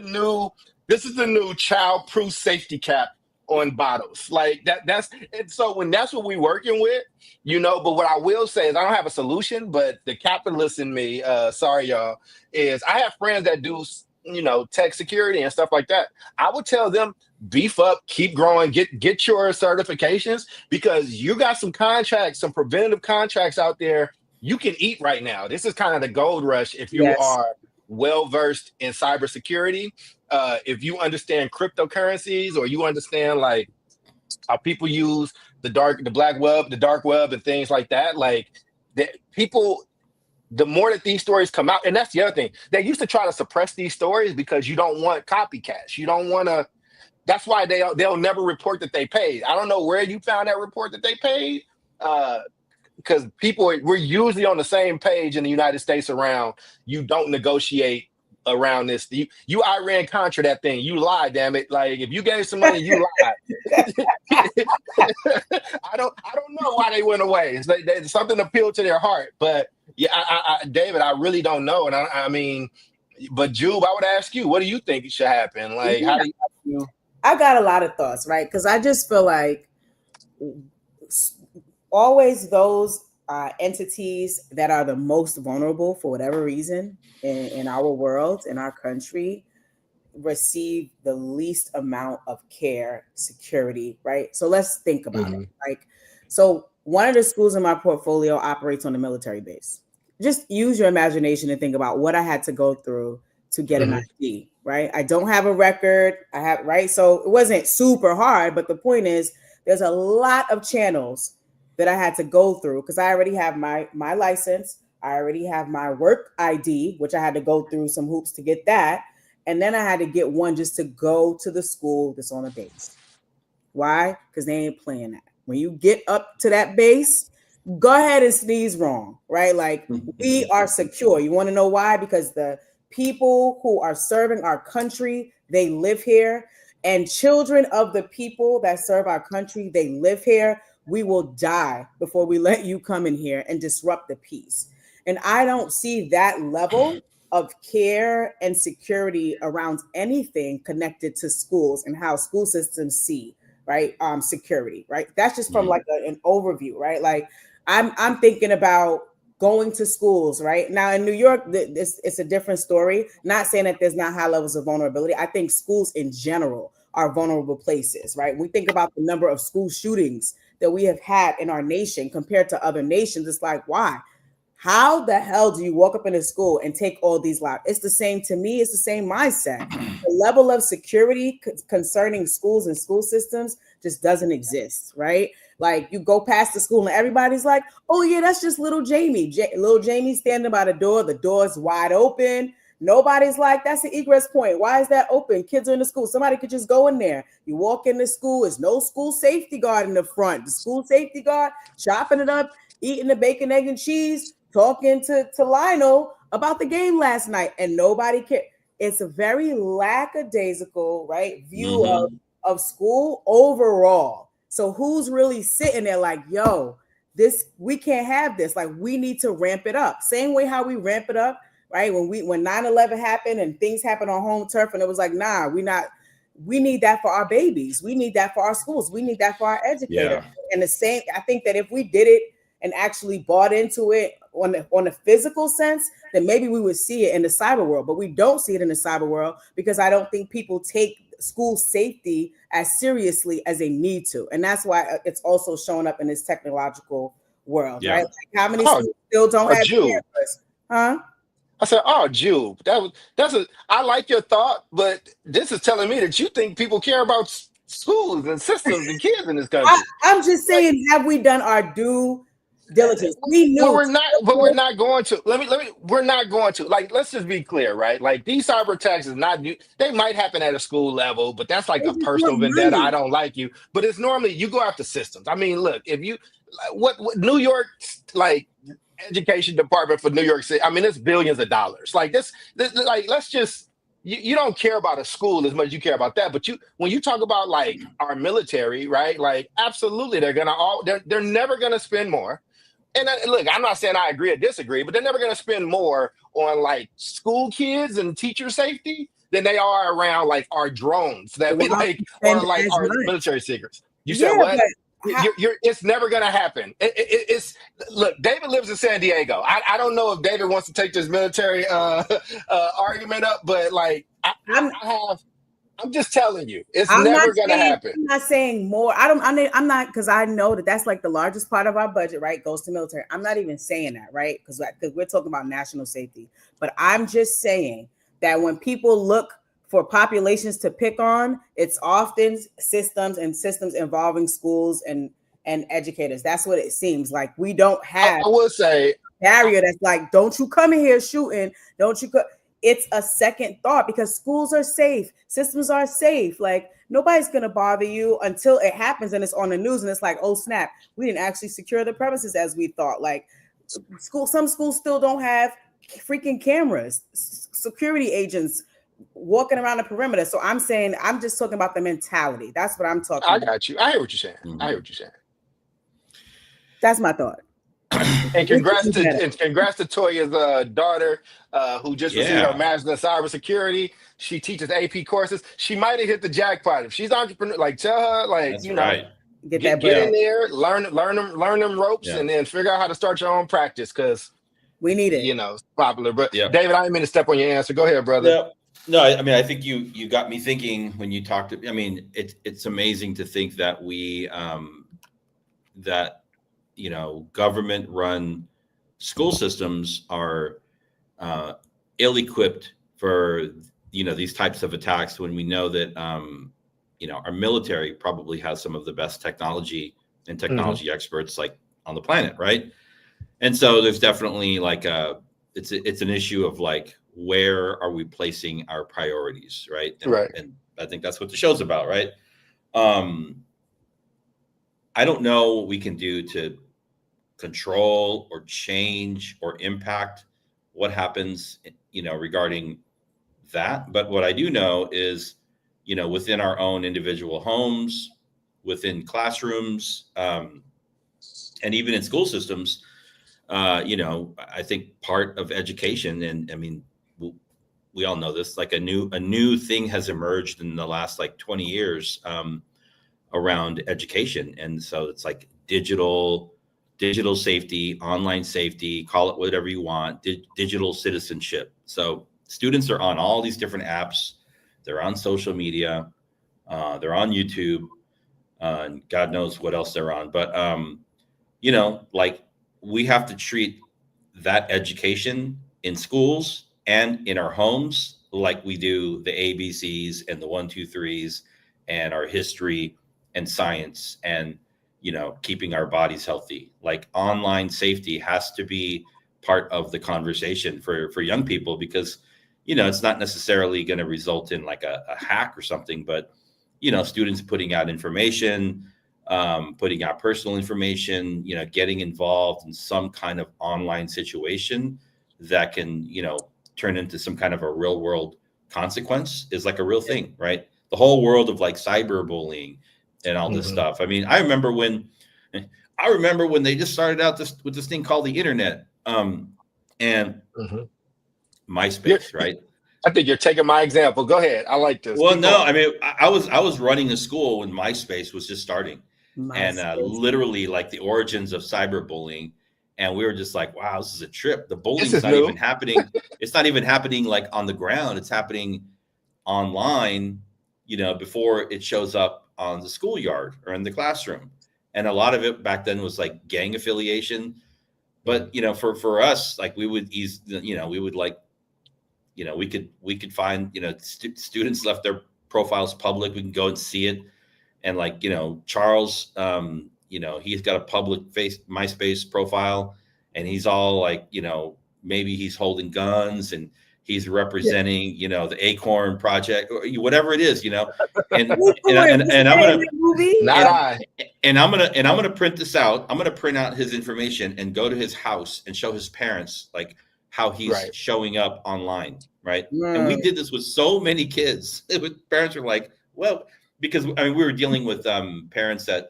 new child-proof safety cap on bottles. Like that's and so when that's what we're working with, you know, but what I will say is I don't have a solution, but the capitalist in me, sorry y'all, is I have friends that do, you know, tech security and stuff like that. I would tell them, beef up, keep growing, get your certifications, because you got some contracts, some preventative contracts out there you can eat right now. This is kind of the gold rush if you are well versed in cybersecurity. If you understand cryptocurrencies, or you understand like how people use the dark web, and things like that, like people. The more that these stories come out, and that's the other thing, they used to try to suppress these stories because you don't want copycats. You don't want to, That's why they'll never report that they paid. I don't know where you found that report that they paid. Because we're usually on the same page in the United States around you don't negotiate around this. You Iran Contra that thing. You lie, damn it. Like if you gave some money, you lied. I don't know why they went away. It's like something appealed to their heart. But yeah, David, I really don't know. And I mean, but Jube, I would ask you, what do you think should happen? Like, how do you? I got a lot of thoughts, right? Because I just feel like always those entities that are the most vulnerable for whatever reason in our world, in our country, receive the least amount of care, security, right? So let's think about it. Like, so one of the schools in my portfolio operates on a military base. Just use your imagination and think about what I had to go through to get an ID, right? I don't have a record. Right? So it wasn't super hard, but the point is there's a lot of channels that I had to go through because I already have my license. I already have my work ID, which I had to go through some hoops to get that. And then I had to get one just to go to the school that's on the base. Why? Because they ain't playing that. When you get up to that base, go ahead and sneeze wrong, right? Like we are secure. You want to know why? Because the people who are serving our country, they live here. And children of the people that serve our country, they live here. We will die before we let you come in here and disrupt the peace. And I don't see that level of care and security around anything connected to schools and how school systems see, right? Security, right? That's just from like an overview, right? Like I'm thinking about going to schools, right? Now in New York, it's a different story. Not saying that there's not high levels of vulnerability. I think schools in general are vulnerable places, right? We think about the number of school shootings that we have had in our nation compared to other nations. It's like, why? How the hell do you walk up in a school and take all these lives? It's the same to me. It's the same mindset. The level of security concerning schools and school systems just doesn't exist, right? Like you go past the school and everybody's like, oh yeah, that's just little Jamie. Little Jamie standing by the door's wide open. Nobody's like, that's an egress point. Why is that open? Kids are in the school. Somebody could just go in there. You walk in the school, there's no school safety guard in the front. The school safety guard chopping it up, eating the bacon, egg, and cheese, talking to Lionel about the game last night, and nobody cares. It's a very lackadaisical, right, view of school overall. So who's really sitting there like, yo, we can't have this. Like, we need to ramp it up. Same way how we ramp it up, right? When 9/11 happened and things happened on home turf, and it was like, nah, we need that for our babies. We need that for our schools. We need that for our educators. Yeah. And the same, I think that if we did it and actually bought into it on a physical sense, then maybe we would see it in the cyber world. But we don't see it in the cyber world because I don't think people take school safety as seriously as they need to. And that's why it's also showing up in this technological world, right? Like how many schools still don't have cameras? Huh? I said, oh, Jude, I like your thought, but this is telling me that you think people care about schools and systems and kids in this country. I'm just saying, have we done our due diligence? We knew, we're not going to. We're not going to. Like, let's just be clear, right? Like, these cyber attacks is not new. They might happen at a school level, but that's like a personal vendetta. I don't like you, but it's normally you go after systems. I mean, look, if you what New York like education department for New York City, I mean, it's billions of dollars. Like this like, let's just. You don't care about a school as much as you care about that. But when you talk about like our military, right? Like, absolutely, they're never gonna spend more. And look, I'm not saying I agree or disagree, but they're never gonna spend more on like school kids and teacher safety than they are around like our drones that we like or like our military secrets. You said what? It's never gonna happen. It's look. David lives in San Diego. I don't know if David wants to take this military argument up, but like I'm just telling you, it's never gonna happen. I'm not saying more. I'm not, because I know that's like the largest part of our budget, right? Goes to military. I'm not even saying that, right? Because we're talking about national safety. But I'm just saying that when people look for populations to pick on, it's often systems involving schools and educators. That's what it seems like. We don't have I would say a barrier that's like, don't you come in here shooting, don't you it's a second thought because schools are safe, systems are safe. Like nobody's gonna bother you until it happens and it's on the news and it's like, oh snap, we didn't actually secure the premises as we thought. Like some schools still don't have freaking cameras, security agents walking around the perimeter. So I'm saying, I'm just talking about the mentality. That's what I'm talking about. I got you. I hear what you're saying. I hear what you're saying. That's my thought. And congrats to Toya's daughter, who just received her master's in cybersecurity. She teaches AP courses. She might have hit the jackpot. If she's an entrepreneur, like tell her, like That's you know, right. Get in there, learn them ropes, and then figure out how to start your own practice because we need it. You know, it's popular. But David, I didn't mean to step on your answer. Go ahead, brother. No, I mean, I think you got me thinking when you talked. I mean, it's amazing to think that we government-run school systems are ill-equipped for these types of attacks when we know that our military probably has some of the best technology and technology experts like on the planet, right? And so there's definitely like it's an issue of like, where are we placing our priorities, right? And I think that's what the show's about, right? I don't know what we can do to control or change or impact what happens, regarding that. But what I do know is, within our own individual homes, within classrooms, and even in school systems, I think part of education, and I mean, we all know this, like a new thing has emerged in the last like 20 years around education. And so it's like digital safety, online safety, call it whatever you want, digital citizenship. So students are on all these different apps. They're on social media. They're on YouTube. And God knows what else they're on. But, like we have to treat that education in schools and in our homes like we do the ABCs and the 1, 2, 3s and our history and science and, keeping our bodies healthy. Like online safety has to be part of the conversation for young people because, it's not necessarily going to result in like a hack or something, but, students putting out information, putting out personal information, getting involved in some kind of online situation that can, turn into some kind of a real world consequence is like a real thing, right? The whole world of like cyberbullying and all this stuff. I mean, I remember when they just started out with this thing called the internet, and MySpace, right? I think you're taking my example. Go ahead. I like this. Well, no, I mean, I was running a school when MySpace was just starting, and literally like the origins of cyberbullying. And we were just like, wow, this is a trip. The bullying's not even happening. It's not even happening like on the ground. It's happening online, before it shows up on the schoolyard or in the classroom. And a lot of it back then was like gang affiliation. But, for us, like we would we could find, students left their profiles public. We can go and see it. And like, Charles, he's got a public MySpace profile and he's all like, maybe he's holding guns and he's representing, the Acorn Project or whatever it is, and I'm gonna print this out. I'm gonna print out his information and go to his house and show his parents like how he's showing up online, right? And we did this with so many kids. Parents were like, well, because I mean we were dealing with parents that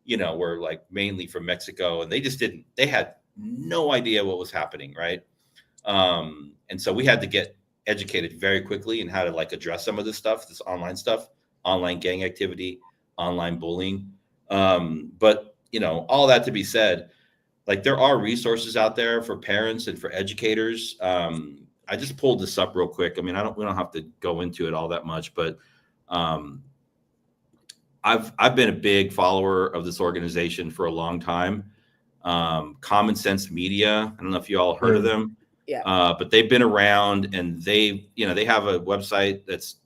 were like mainly from Mexico, and they had no idea what was happening, right? And so we had to get educated very quickly in how to like address some of this stuff, this online stuff, online gang activity, online bullying. But all that to be said, like there are resources out there for parents and for educators. I just pulled this up real quick. I mean, we don't have to go into it all that much, but I've been a big follower of this organization for a long time. Common Sense Media. I don't know if you all heard of them. Yeah. But they've been around and they have a website that's,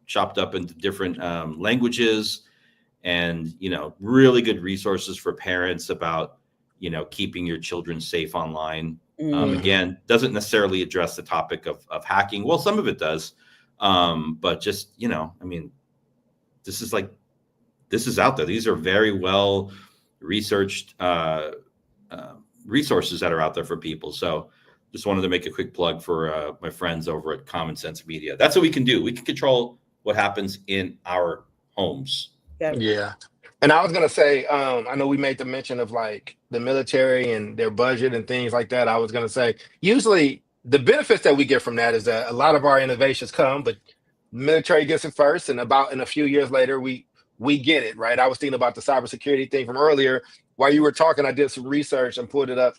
chopped up into different languages and, really good resources for parents about, keeping your children safe online. Again, doesn't necessarily address the topic of hacking. Well, some of it does, but just, I mean, this is out there. These are very well researched resources that are out there for people. So just wanted to make a quick plug for my friends over at Common Sense Media. That's what we can do. We can control what happens in our homes. Yeah. And I was going to say, I know we made the mention of like the military and their budget and things like that. I was going to say, usually the benefits that we get from that is that a lot of our innovations come, but military gets it first. And about in a few years later, we get it, right? I was thinking about the cybersecurity thing from earlier. While you were talking, I did some research and pulled it up.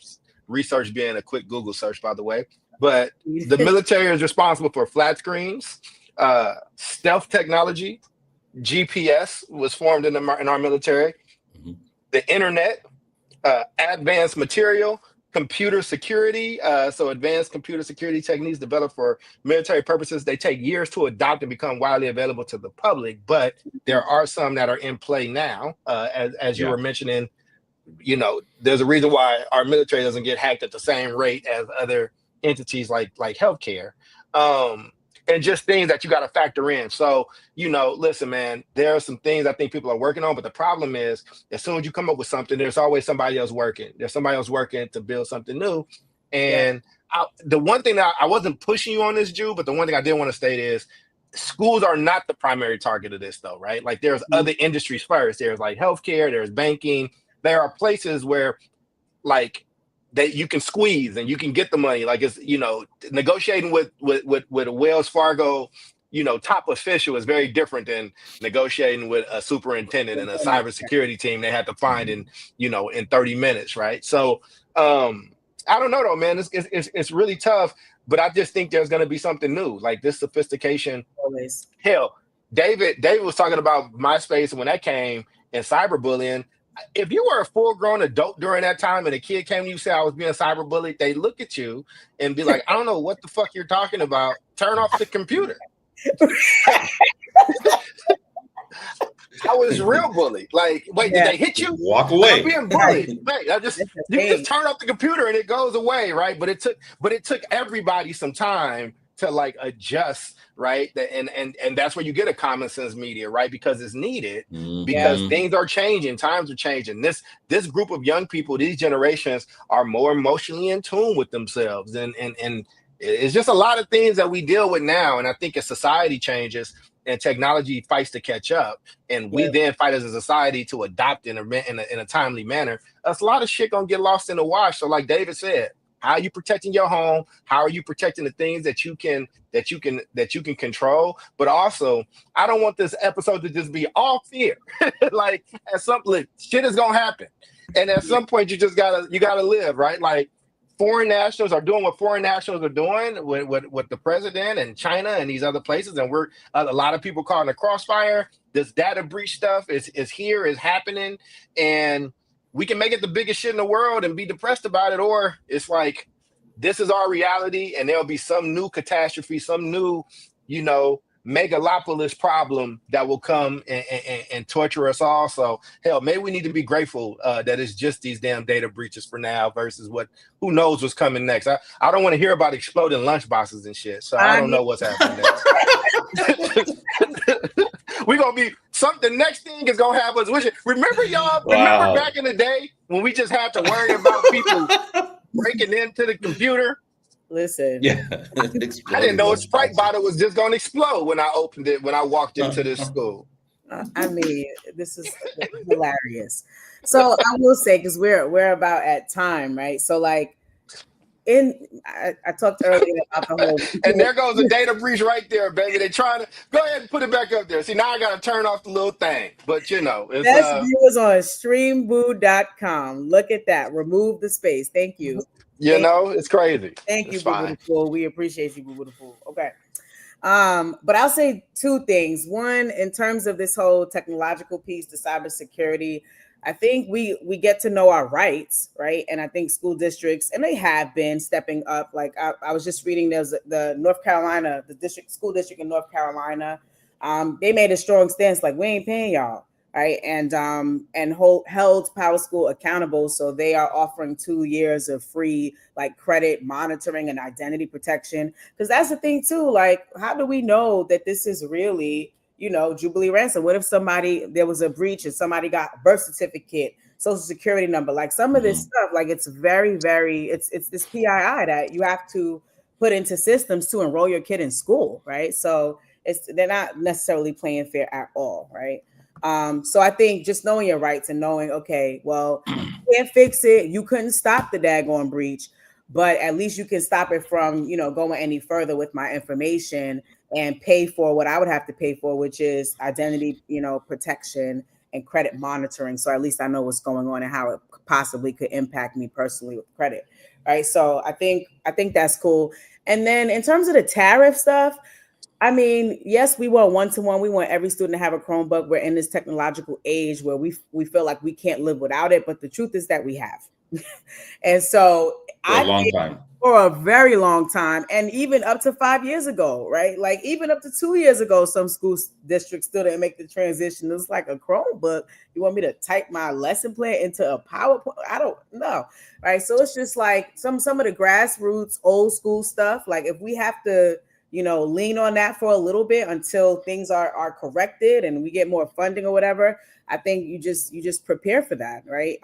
Research being a quick Google search, by the way. But the military is responsible for flat screens, stealth technology, GPS was formed in our military, the internet, advanced material, computer security. So advanced computer security techniques developed for military purposes. They take years to adopt and become widely available to the public, but there are some that are in play now. As you were mentioning, there's a reason why our military doesn't get hacked at the same rate as other entities like healthcare. And just things that you got to factor in. So, listen, man, there are some things I think people are working on, but the problem is as soon as you come up with something, there's always somebody else working. There's somebody else working to build something new. And the one thing that I wasn't pushing you on this, Jew, but the one thing I did want to state is schools are not the primary target of this though, right? Like there's other industries first. There's like healthcare, there's banking. There are places where like that you can squeeze and you can get the money. Like it's, negotiating with a Wells Fargo, top official is very different than negotiating with a superintendent and a cybersecurity team they had to find in 30 minutes. Right. So I don't know though, man, it's really tough, but I just think there's going to be something new, like this sophistication. Always. Hell, David was talking about MySpace and when that came and cyberbullying. If you were a full-grown adult during that time and a kid came to you and said I was being cyberbullied, they look at you and be like, I don't know what the fuck you're talking about. Turn off the computer. I was real bullied. Like, wait, did they hit you? Walk away. I'm being bullied. Right. You just turn off the computer and it goes away, right? But it took everybody some time to like adjust, right? And that's where you get a Common Sense Media, right? Because it's needed, because things are changing, times are changing. This group of young people, these generations are more emotionally in tune with themselves. And it's just a lot of things that we deal with now. And I think as society changes and technology fights to catch up, and we then fight as a society to adopt in a timely manner, a lot of shit gonna get lost in the wash. So like David said, how are you protecting your home? How are you protecting the things that you can control? But also, I don't want this episode to just be all fear. Like at some point, shit is gonna happen, and at some point, you gotta live, right? Like foreign nationals are doing what foreign nationals are doing with the president and China and these other places, and we're a lot of people caught in the crossfire. This data breach stuff is happening, and we can make it the biggest shit in the world and be depressed about it, or it's like, this is our reality and there'll be some new catastrophe, some new, megalopolis problem that will come and torture us all. So hell, maybe we need to be grateful that it's just these damn data breaches for now versus who knows what's coming next. I don't want to hear about exploding lunchboxes and shit. So I don't know what's happening next. We're gonna be something. Next thing is gonna have us wishing. Remember, y'all? Remember back in the day when we just had to worry about people breaking into the computer? Listen, I didn't know a Sprite bottle was just gonna explode when I opened it when I walked into this school. I mean, this is hilarious. So I will say, because we're about at time, right? So like. I talked earlier about the whole and there goes the data breach right there, baby. They're trying to go ahead and put it back up there. See, now I gotta turn off the little thing. But it's best viewers on streamboo.com. Look at that. Remove the space. Thank you. It's crazy. Thank you, Boo Boo the Fool. We appreciate you, Boo Boo the Fool. Okay. But I'll say two things. One, in terms of this whole technological piece, the cybersecurity, I think we get to know our rights, right? And I think school districts, and they have been stepping up. Like I was just reading, there's the North Carolina, school district in North Carolina. They made a strong stance, like we ain't paying y'all. right? And held PowerSchool accountable. So they are offering 2 years of free like credit monitoring and identity protection. Because that's the thing too. Like, how do we know that this is really, Jubilee ransom? What if there was a breach and somebody got a birth certificate, social security number, like some of this stuff, like it's very, very, it's this PII that you have to put into systems to enroll your kid in school, right? So they're not necessarily playing fair at all, right? So I think just knowing your rights and knowing, okay, well, you can't fix it. You couldn't stop the daggone breach, but at least you can stop it from, going any further with my information and pay for what I would have to pay for, which is identity, protection and credit monitoring. So at least I know what's going on and how it possibly could impact me personally with credit. Right. So I think that's cool. And then in terms of the tariff stuff, I mean, yes, we want one-to-one. We want every student to have a Chromebook. We're in this technological age where we feel like we can't live without it. But the truth is that we have. And so for a very long time, and even up to 5 years ago, right? Like even up to 2 years ago, some school districts still didn't make the transition. It was like a Chromebook. You want me to type my lesson plan into a PowerPoint? I don't know. Right. So it's just like some of the grassroots old school stuff. Like if we have to, lean on that for a little bit until things are corrected and we get more funding or whatever, I think you just prepare for that, right?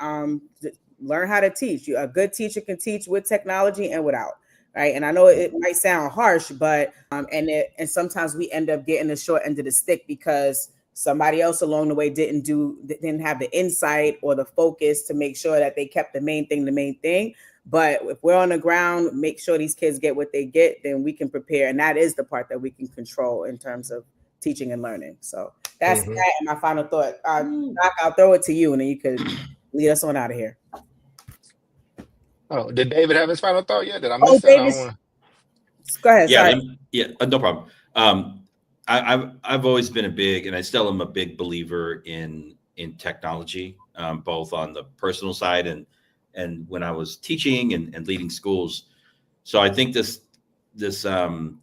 Learn how to teach. A good teacher can teach with technology and without, right? And I know it might sound harsh, but and sometimes we end up getting the short end of the stick because somebody else along the way didn't have the insight or the focus to make sure that they kept the main thing. But if we're on the ground, make sure these kids get what they get, then we can prepare. And that is the part that we can control in terms of teaching and learning. So that's that. And my final thought. Doc, I'll throw it to you and then you could lead us on out of here. Oh, did David have his final thought yet? Did I miss that? Go ahead. No problem. I've always been and I still am a big believer in technology, both on the personal side and when I was teaching and leading schools. So I think this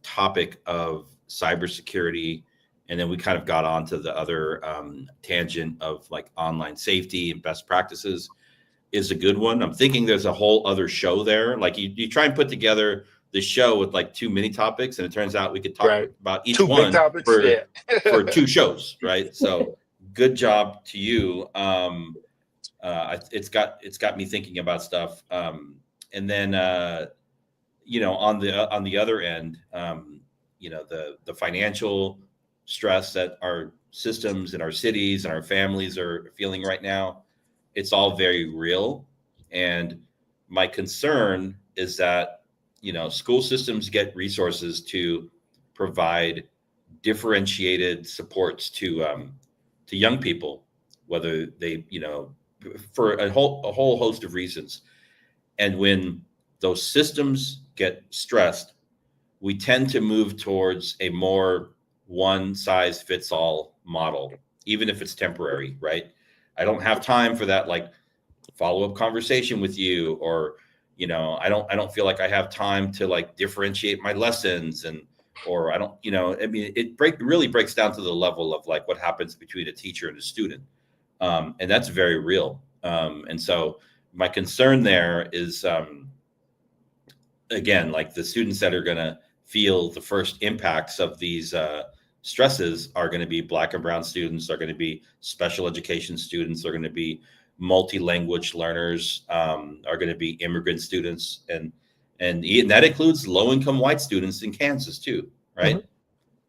topic of cybersecurity, and then we kind of got onto the other tangent of like online safety and best practices, is a good one. I'm thinking there's a whole other show there. Like you try and put together the show with like too many topics, and it turns out we could talk about each one for 2 shows, right? So good job to you. It's got me thinking about stuff. And then on the other end, the financial stress that our systems and our cities and our families are feeling right now, it's all very real. And my concern is that, school systems get resources to provide differentiated supports to young people, whether they, for a whole host of reasons. And when those systems get stressed, we tend to move towards a more one-size-fits-all model, even if it's temporary, right? I don't have time for that, like, follow-up conversation with you, or, I don't feel like I have time to like differentiate my lessons, or I don't, it really breaks down to the level of like what happens between a teacher and a student. And that's very real. And so my concern there is, again, like the students that are going to feel the first impacts of these stresses are going to be Black and brown students, are going to be special education students, are going to be multi-language learners, are going to be immigrant students. And that includes low-income white students in Kansas too, right? Mm-hmm.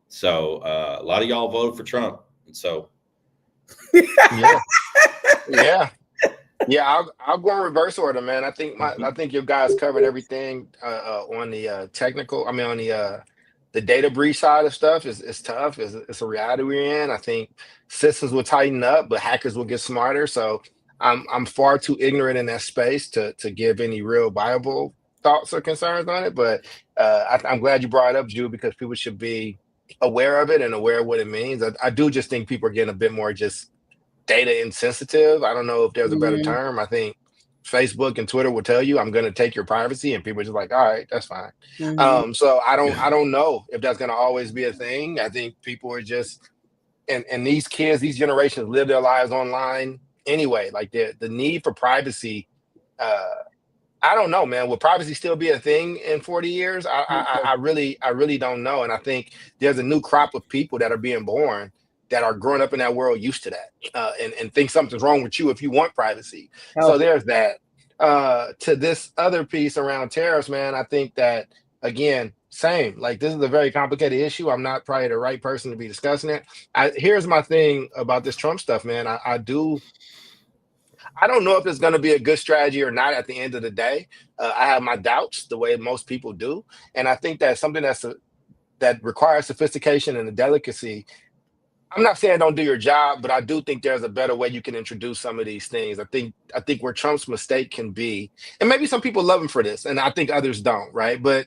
So a lot of y'all voted for Trump. And so. Yeah. I'll go in reverse order, man. I think your guys covered everything on the technical. I mean, on the data breach side of stuff is tough. It's a reality we're in. I think systems will tighten up, but hackers will get smarter. So I'm far too ignorant in that space to give any real viable thoughts or concerns on it. But I'm glad you brought it up, Jude, because people should be aware of it and aware of what it means. I do just think people are getting a bit more just data insensitive. I don't know if there's a better term. I think Facebook and Twitter will tell you, I'm going to take your privacy, and people are just like, all right, that's fine. Mm-hmm. So I don't know if that's going to always be a thing. I think people are just and these kids, these generations live their lives online anyway. Like the need for privacy. I don't know, man. Will privacy still be a thing in 40 years? I really don't know. And I think there's a new crop of people that are being born that are growing up in that world used to that, and think something's wrong with you if you want privacy. So there's that. To this other piece around tariffs, man, I think that, again, same. Like, this is a very complicated issue. I'm not probably the right person to be discussing it. Here's my thing about this Trump stuff, man. I don't know if it's going to be a good strategy or not at the end of the day. I have my doubts, the way most people do. And I think that's something that requires sophistication and a delicacy. I'm not saying don't do your job, but I do think there's a better way you can introduce some of these things. I think where Trump's mistake can be, and maybe some people love him for this, and I think others don't, right? But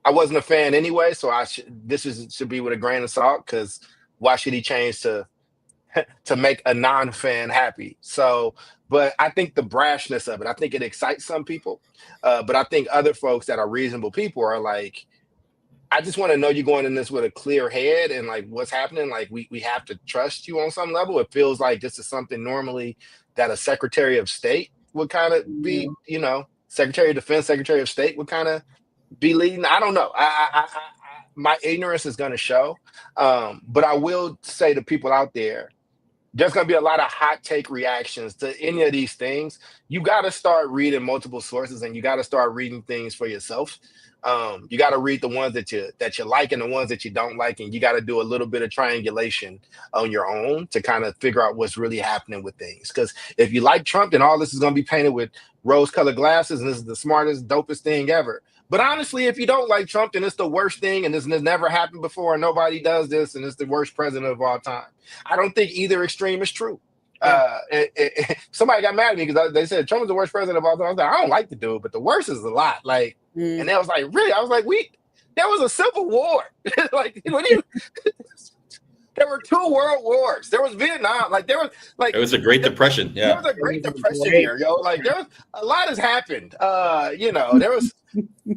I wasn't a fan anyway, so should be with a grain of salt, because why should he change to make a non-fan happy? So, but I think the brashness of it, I think it excites some people, but I think other folks that are reasonable people are like, I just want to know you're going in this with a clear head and like what's happening. Like we have to trust you on some level. It feels like this is something normally that a Secretary of State would kind of be, Secretary of Defense, Secretary of State would kind of be leading. I don't know. My ignorance is going to show. But I will say to people out there, there's going to be a lot of hot take reactions to any of these things. You got to start reading multiple sources, and you got to start reading things for yourself. You got to read the ones that you like and the ones that you don't like, and you got to do a little bit of triangulation on your own to kind of figure out what's really happening with things. Because if you like Trump, then all this is going to be painted with rose-colored glasses, and this is the smartest, dopest thing ever. But honestly, if you don't like Trump, then it's the worst thing, and this has never happened before, and nobody does this, and it's the worst president of all time. I don't think either extreme is true. Somebody got mad at me because they said Trump is the worst president of all time. I was like, I don't like the dude, but the worst is a lot. Like, and they was like, really? I was like, there was a civil war. Like, there were 2 world wars. There was Vietnam. Like, there was like, it was a Great Depression. Yeah, there was a Great Depression here, yo. Like, there was a lot has happened. There was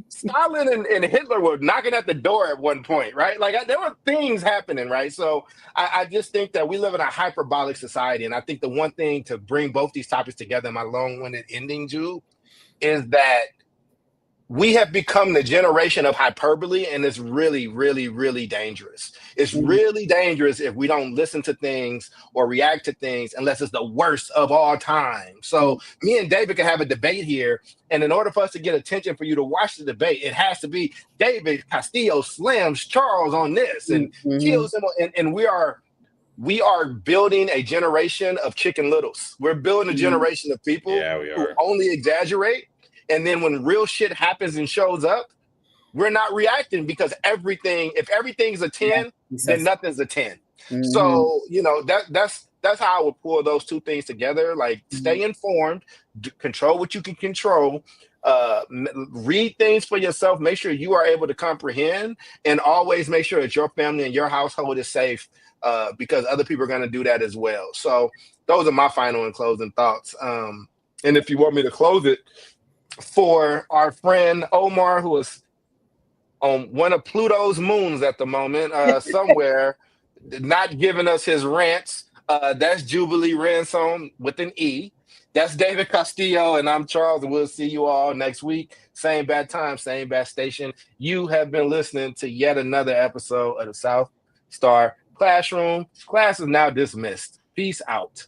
Stalin and Hitler were knocking at the door at one point, right? Like, there were things happening, right? So I just think that we live in a hyperbolic society, and I think the one thing to bring both these topics together in my long-winded ending, Jude, is that we have become the generation of hyperbole, and it's really, really, really dangerous. It's really dangerous if we don't listen to things or react to things unless it's the worst of all time. So me and David can have a debate here, and in order for us to get attention for you to watch the debate, it has to be David Castillo slams Charles on this and kills him. And we are building a generation of Chicken Littles. We're building a generation of people who only exaggerate. And then when real shit happens and shows up, we're not reacting because if everything's a 10, then nothing's a 10. So, that's how I would pull those two things together. Like, stay informed, control what you can control, read things for yourself, make sure you are able to comprehend, and always make sure that your family and your household is safe, because other people are going to do that as well. So those are my final and closing thoughts. And if you want me to close it, for our friend Omar, who is on one of Pluto's moons at the moment, somewhere, not giving us his rants. That's Jubilee Ransom with an E. That's David Castillo, and I'm Charles, and we'll see you all next week. Same bad time, same bad station. You have been listening to yet another episode of the South Star Classroom. Class is now dismissed. Peace out.